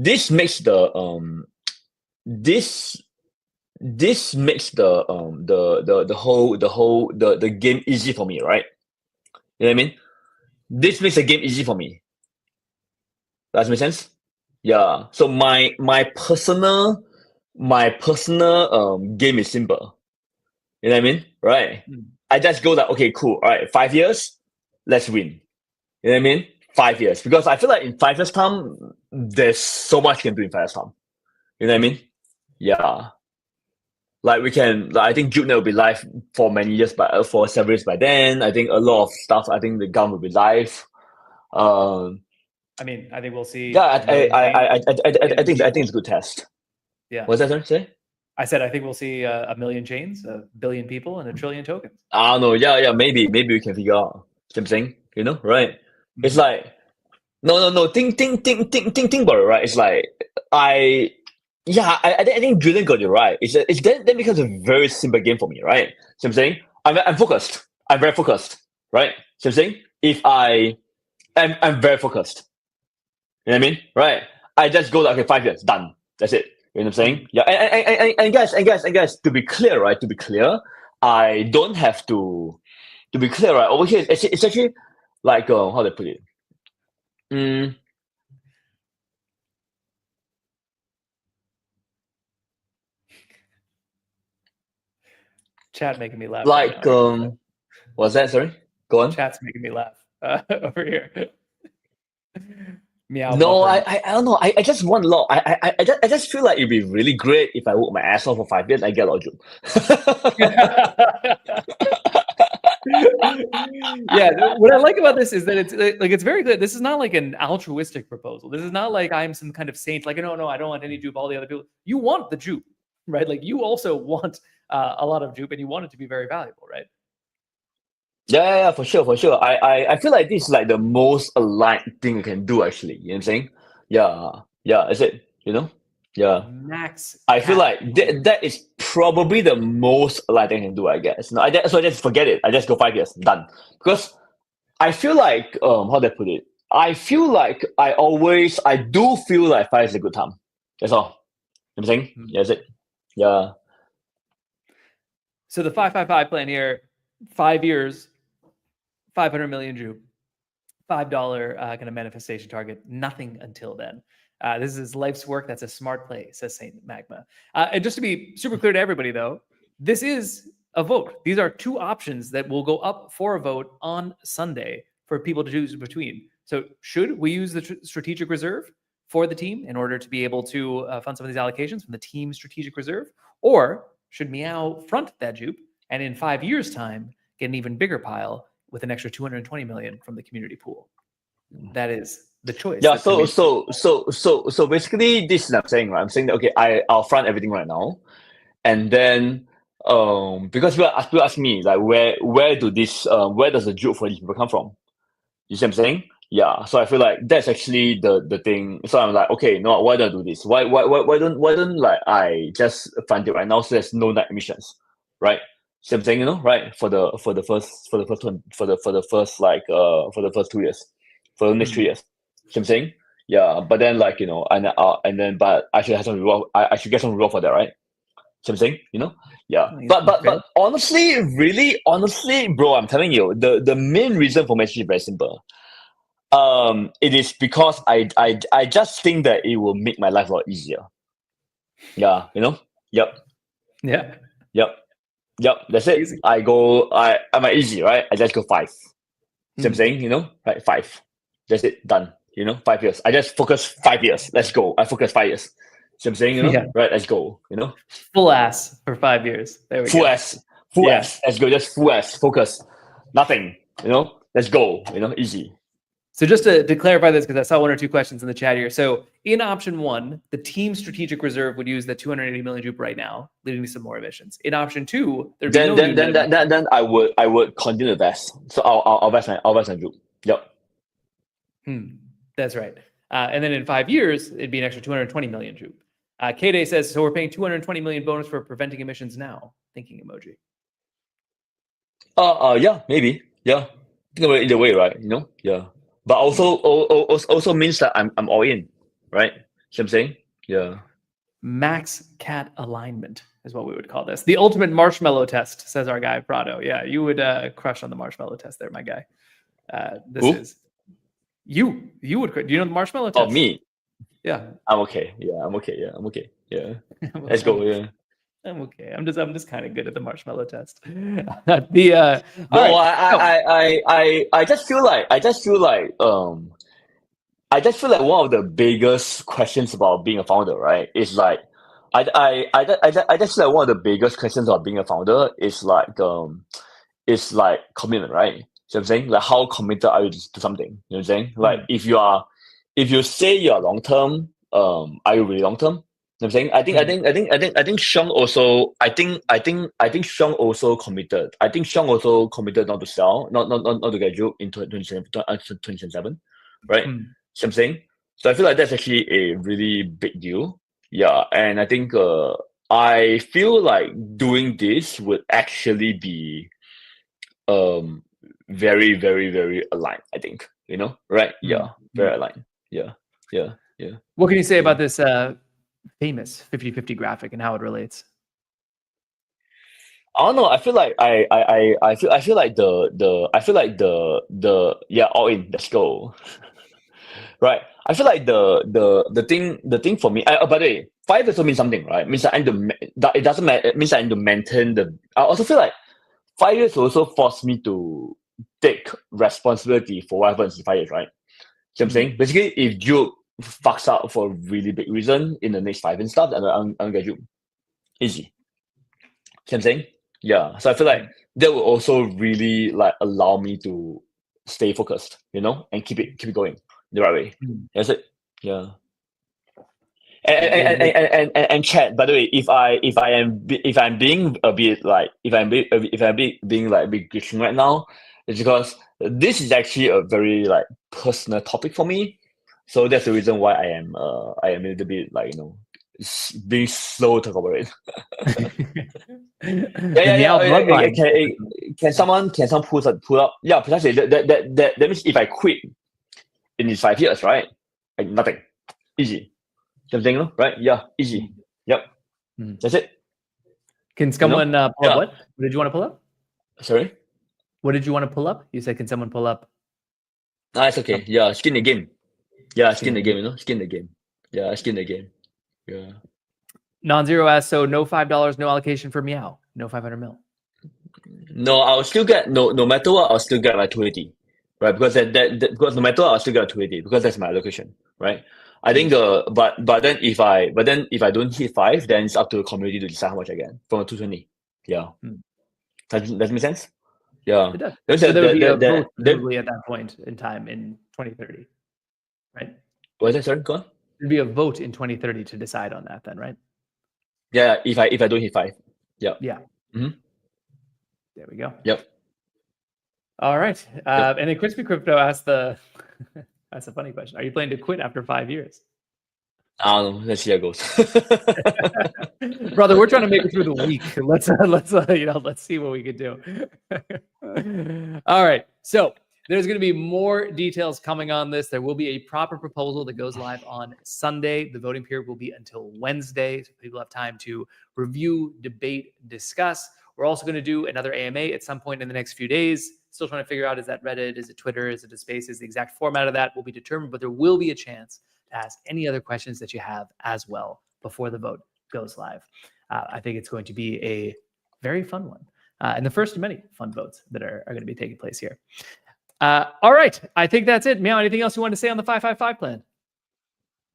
this makes the this this makes the game easy for me, right? You know what I mean? This makes the game easy for me. Does that make sense? Yeah. So my personal game is simple. You know what I mean? Right. I just go like, okay, cool. All right, 5 years, let's win. You know what I mean? 5 years. Because I feel like in 5 years' time, there's so much you can do in 5 years' time. You know what I mean? Yeah. Like we can, like, I think JUP will be live for many years, but for several years by then. I think a lot of stuff. I think the gun will be live. I mean, I think we'll see. Yeah, I think it's a good test. Yeah. What's that, sorry? Say? I said I think we'll see a million chains, a billion people, and a trillion tokens. I don't know. Yeah. Maybe we can figure out. See what I'm saying? You know, right? It's like no. Think about it, right? It's like I think Julian got it right. It's then becomes a very simple game for me, right? See what I'm saying? I'm focused. I'm very focused, right? See what I'm saying? If I'm very focused. You know what I mean? Right? I just go like, okay, 5 years, done. That's it. You know what I'm saying? Yeah. And guys, to be clear, right? To be clear, I don't have to be clear, right? Over here, it's actually like how do I put it? Chat making me laugh. Like right now. what's that? Sorry, go on. Chat's making me laugh over here. Meow. No, I don't know. I just want a lot. I just feel like it'd be really great if I work my ass off for 5 years. I get a lot of JUP. Yeah, what I like about this is that it's very good. This is not like an altruistic proposal. This is not like I'm some kind of saint. Like, no, I don't want any JUP. All the other people, you want the JUP, right? Like, you also want a lot of JUP, and you want it to be very valuable, right? Yeah, for sure. I feel like this is like the most aligned thing you can do, actually. You know what I'm saying? Yeah, is it? You know? Yeah. Max. I feel like that is probably the most aligned thing I can do, I guess. No, so I just forget it. I just go 5 years, done. Because I feel like how do I put it? I feel like I do feel like 5 years is a good time. That's all. You know what I'm saying? Yeah, that's it. Yeah. So the 555 plan here, 5 years, 500 million JUP, $5 kind of manifestation target. Nothing until then. This is life's work. That's a smart play, says Saint Magma. And just to be super clear to everybody, though, this is a vote. These are two options that will go up for a vote on Sunday for people to choose between. So should we use the strategic reserve for the team in order to be able to fund some of these allocations from the team's strategic reserve? Or should Meow front that JUP and in 5 years' time get an even bigger pile with an extra 220 million from the community pool? That is the choice. Yeah. So basically, this is what I'm saying, right? I'm saying that, okay, I'll front everything right now, and then because people ask me like where does the JUP for these people come from? You see what I'm saying? Yeah. So I feel like that's actually the thing. So I'm like, okay, no, why don't I do this? Why don't like I just fund it right now so there's no net emissions, right? See what I'm saying, you know, right? For the first 2 years, for the next 3 years. See what I'm saying? Yeah, but then like, you know, and then but I should have some reward. I should get some reward for that, right? See what I'm saying? You know? Yeah. But honestly, bro, I'm telling you, the main reason for me is very simple. It is because I just think that it will make my life a lot easier. Yeah, you know. Yep. Yeah. Yep. That's it. Easy. I'm easy, right? I just go 5. See what I'm Mhm. saying, you know, right? 5. That's it, done. You know, 5 years. I just focus 5 years. Let's go. I focus 5 years. See what I'm saying, you know? Yeah. Right, let's go. You know? Full ass for 5 years. There we Full go. S. Full Yeah. S. Let's go. Just full S. Focus. Nothing. You know? Let's go. You know, easy. So just to clarify this, because I saw 1 or 2 questions in the chat here. So in option 1, the team strategic reserve would use the 280 million JUP right now, leading to some more emissions. In option 2, there'd be no new Then I would continue to vest. So I'll vest my group. Yep. That's right. And then in 5 years, it'd be an extra 220 million JUP. K-Day says, so we're paying 220 million bonus for preventing emissions now. Thinking emoji. Yeah, maybe. Yeah. Think about it either way, right? You know? Yeah. But also means that I'm all in, right? See what I'm saying? Yeah. Max cat alignment is what we would call this. The ultimate marshmallow test, says our guy Prado. Yeah, you would crush on the marshmallow test there, my guy. This Who? is you. You would. Do you know the marshmallow test? Oh, me. Yeah. I'm okay. Yeah, I'm okay. Yeah, I'm okay. Yeah. I'm Let's go. Yeah. I'm okay. I'm just kind of good at the marshmallow test. No, all right. I just feel like I just feel like one of the biggest questions about being a founder, right, is like I just feel like one of the biggest questions about being a founder is like commitment, right? So I'm saying, like, how committed are you to something? You know what I'm saying? Like, if you say you're long term, are you really long term? You know what I'm saying? I think Sean also Sean also committed. I think Sean also committed not to sell, not to get JUP in 2027, right? So I'm saying. So I feel like that's actually a really big deal. Yeah, and I think I feel like doing this would actually be very, very, very aligned, I think. You know, right? Yeah, very aligned. Yeah. What can you say about this famous 50-50 graphic and how it relates? I don't know. I feel like I feel like the yeah, all in, let's go. Right. I feel like the thing for me. By the way, 5 also means something, right? Means that it doesn't matter. It means I need to maintain the. I also feel like 5 years also forced me to take responsibility for what happens in 5 years, right? See what I'm saying? Basically, if JUP fucks up for a really big reason in the next 5 and stuff, then I'm gonna get JUP. Easy. See what I'm saying? Yeah. So I feel like that will also really like allow me to stay focused, you know, and keep it going the right way. That's it. Yeah. And chat. By the way, if I'm being a bit like if I'm being like a bit glitching right now, it's because this is actually a very like personal topic for me. So that's the reason why I am a little bit like, you know, being slow to talk about it. Can someone pull up? Yeah, precisely. That means if I quit in these 5 years, right? Like nothing. Easy. Something, no? Right? Yeah, easy. Yep. That's it. Can someone pull up what? What did you want to pull up? Sorry? What did you want to pull up? You said, can someone pull up? It's okay. Yeah, skin the game. Yeah, skin the game, you know? Skin the game. Yeah, skin the game. Yeah. Non-zero asks, so no $5, no allocation for Meow. No 500 mil. No, I'll still get no matter what, I'll still get my 280. Right? Because because no matter what, I'll still get 280 because that's my allocation. Right? I think but then if I don't hit 5, then it's up to the community to decide how much I get from a 220. Yeah. Does that make sense? Yeah. It does. So there would be a vote probably at that point in time in 2030, right? What is that? Sorry, go on. There'd be a vote in 2030 to decide on that then, right? Yeah, if I don't hit 5. Yeah. Yeah. There we go. Yep. All right. And then Crispy Crypto asked that's a funny question. Are you planning to quit after 5 years? I don't know. Let's see how it goes. Brother, we're trying to make it through the week. Let's see what we can do. All right. So there's going to be more details coming on this. There will be a proper proposal that goes live on Sunday. The voting period will be until Wednesday, so people have time to review, debate, discuss. We're also going to do another AMA at some point in the next few days. Still trying to figure out, is that Reddit? Is it Twitter? Is it a space? Is the exact format of that will be determined, but there will be a chance to ask any other questions that you have as well before the vote goes live. I think it's going to be a very fun one. And the first of many fun votes that are going to be taking place here. All right. I think that's it. Meow, anything else you want to say on the 555 plan?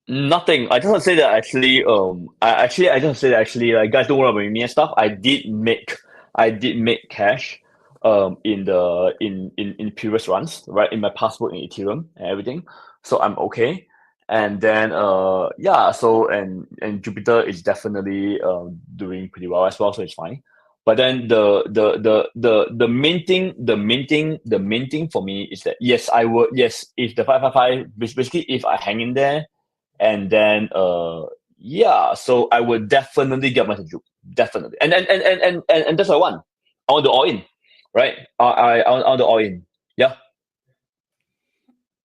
Nothing. I just want to say that actually, I just want to say that actually, like, guys, don't worry about me and stuff. I did make cash, in previous runs, right? In my passport in Ethereum and everything. So I'm okay. And then, yeah. So and Jupiter is definitely doing pretty well as well. So it's fine. But then the main thing for me is that yes, if the 555 basically if I hang in there. And then, yeah, so I would definitely get myself Jup, definitely, and that's what I want. I want to all in, right? I want to all in, yeah.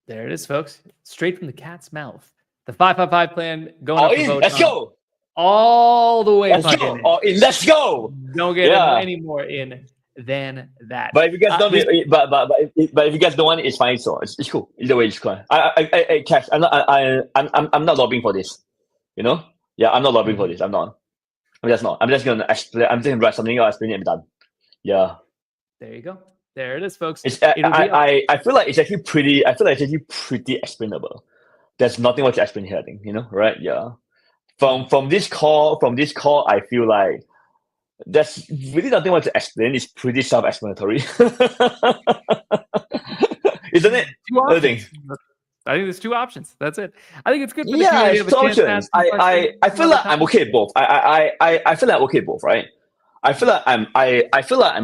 There it is, folks. Straight from the cat's mouth. The 555 plan going All up for in, vote. let's go. All the way. Let's go. All in, let's go. Don't get any more in than that. But if you guys don't, but if you guys don't want it, it's fine. So it's cool. Either way, it's cool. I Cash. I'm not lobbying for this. You know? Yeah, I'm not lobbying for this. I'm not. I'm just not. I'm just gonna explain. I'm just gonna write something. I'll explain it and done. Yeah. There you go. There it is, folks. It's I feel like it's actually pretty. I feel like it's actually pretty explainable. There's nothing much to explain here. I think, you know, right? Yeah. From this call, I feel like there's really nothing much to explain. It's pretty self-explanatory, isn't it? Two options. I think there's two options. That's it. I think it's good for the yeah, community. it's two options. I feel like I'm okay with both. I feel like I'm okay with both, right? I feel like I'm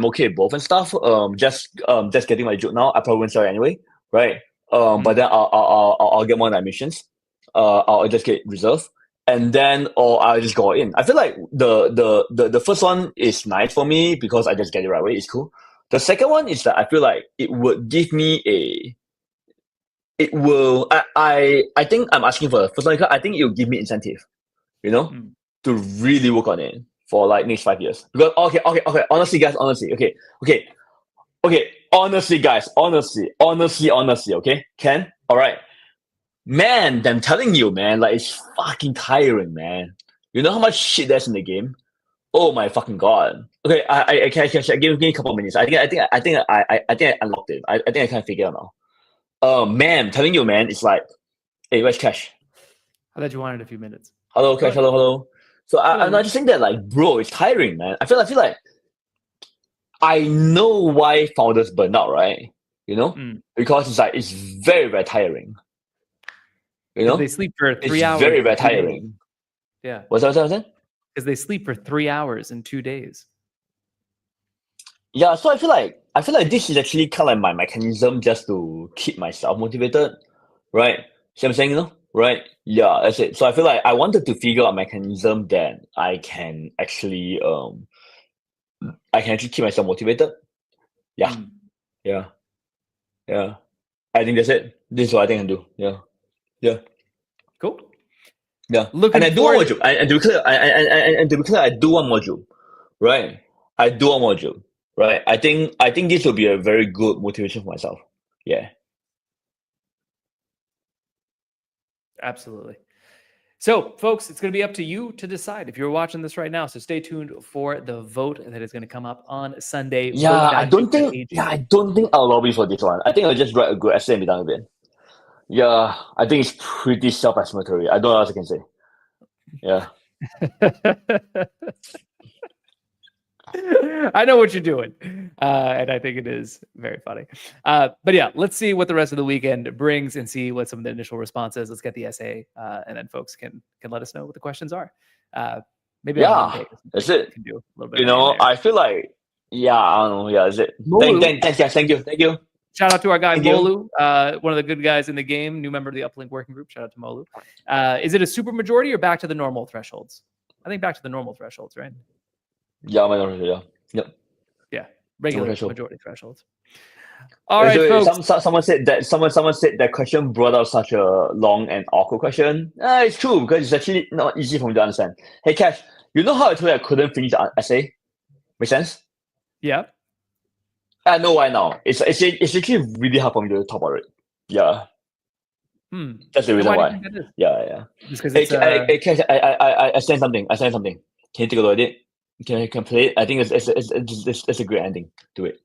okay with both and stuff. Just getting my Jup now. I probably won't sell it anyway, right? But then I'll get more dimensions. I'll just get reserve. And then, or I'll just go in. I feel like the first one is nice for me because I just get it right away. It's cool. The second one is that I feel like it would give me I think I'm asking for the first one because I think it will give me incentive, you know, to really work on it for like next 5 years. Because okay. Honestly, guys, okay. Honestly, guys, honestly, okay, Ken, all right. Man, I'm telling you, man, like it's fucking tiring, man. You know how much shit there's in the game? Oh my fucking god. Okay, I can give me a couple of minutes. I think I unlocked it. I think I can figure it out now. Man, I'm telling you, man, it's like, hey, where's Cash? I thought you wanted a few minutes. Hello, Cash. Hello. So I'm not just saying that, like, bro, it's tiring, man. I feel like I know why founders burn out, right? You know, because it's like it's very, very tiring. You know, they sleep for 3 hours. It's very, very tiring. Yeah. What's that? Because they sleep for 3 hours in 2 days. Yeah, so I feel like this is actually kind of like my mechanism just to keep myself motivated, right? See what I'm saying, you know? Right? Yeah, that's it. So I feel like I wanted to figure out a mechanism that I can actually keep myself motivated. Yeah. Yeah. I think that's it. This is what I think I can do. Yeah. Cool. Yeah. Looking and I do want more Jup. And to be clear, I do want more Jup. Right? I do want more Jup. Right? I think this will be a very good motivation for myself. Yeah. Absolutely. So, folks, it's going to be up to you to decide if you're watching this right now. So stay tuned for the vote that is going to come up on Sunday. Yeah, I don't think I'll lobby for this one. I think I'll just write a good essay and be done with it. Yeah, I think it's pretty self-explanatory. I don't know what else I can say. Yeah. I know what you're doing. And I think it is very funny. But yeah, let's see what the rest of the weekend brings and see what some of the initial responses. Let's get the essay, and then folks can let us know what the questions are. Maybe on Monday, that's it. Can do a little bit. You know, I feel like, I don't know. Yeah, that's it. Thanks, guys. Thank you. Shout out to our guy Molu, one of the good guys in the game, new member of the Uplink working group. Shout out to Molu. Is it a super majority or back to the normal thresholds? I think back to the normal thresholds, right? Yeah, yep. Yeah, regular majority thresholds. All right, folks. Someone said that question brought out such a long and awkward question. It's true because it's actually not easy for me to understand. Hey, Cash, you know how I told you I couldn't finish the essay? Make sense? Yeah. I know why now. It's actually really hard for me to talk about it. Yeah, that's the And reason why do you why. think that is? Yeah. Just because Hey, it's Cash, I sent something. I sent something. Can you take a look at it? Can play it? I think it's a great ending to it.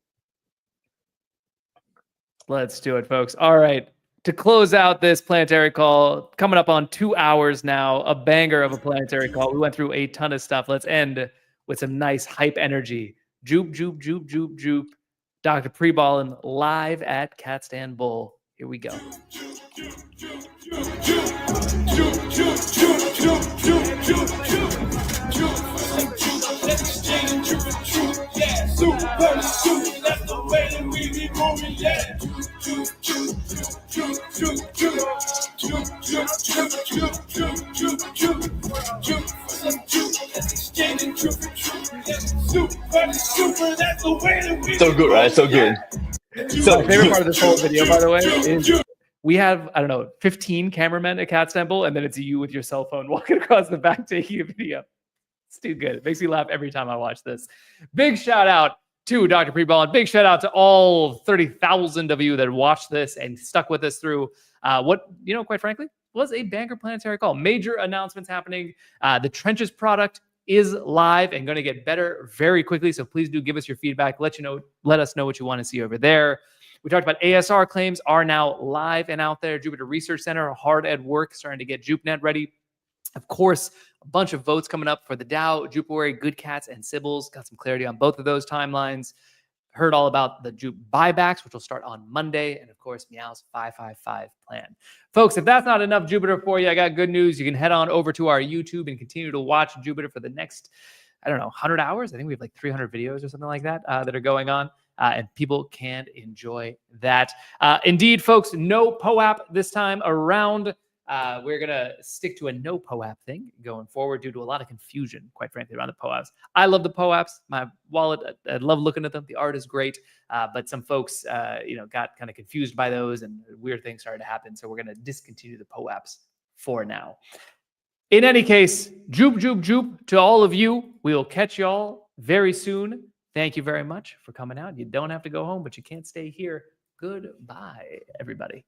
Let's do it, folks. All right. To close out this planetary call, coming up on 2 hours now, a banger of a planetary call. We went through a ton of stuff. Let's end with some nice hype energy. Jup. Dr. Preballin live at Cat Stand Bull. Here we go. So good, right? So good. So My favorite part of this whole video, by the way, is we have, I don't know, 15 cameramen at Cat Stand Bull, and then it's you with your cell phone walking across the back taking a video. It's too good. It makes me laugh every time I watch this. Big shout out to Dr. Preballin. Big shout out to all 30,000 of you that watched this and stuck with us through what, quite frankly, was a banger planetary call. Major announcements happening. The Trenches product is live and going to get better very quickly. So please do give us your feedback. Let us know what you want to see over there. We talked about ASR claims are now live and out there. Jupiter Research Center hard at work, starting to get JUPNet ready. Of course, a bunch of votes coming up for the DAO, Jupuary, Good Cats, and Sybils. Got some clarity on both of those timelines. Heard all about the JUP buybacks, which will start on Monday. And of course, Meow's 555 plan. Folks, if that's not enough Jupiter for you, I got good news. You can head on over to our YouTube and continue to watch Jupiter for the next, 100 hours. I think we have like 300 videos or something like that that are going on. And people can enjoy that. Indeed, folks, no POAP this time around. We're going to stick to a no POAP thing going forward due to a lot of confusion, quite frankly, around the POAPs. I love the POAPs. My wallet, I love looking at them. The art is great. But some folks, got kind of confused by those and weird things started to happen. So we're going to discontinue the POAPs for now. In any case, Jup to all of you. We will catch y'all very soon. Thank you very much for coming out. You don't have to go home, but you can't stay here. Goodbye, everybody.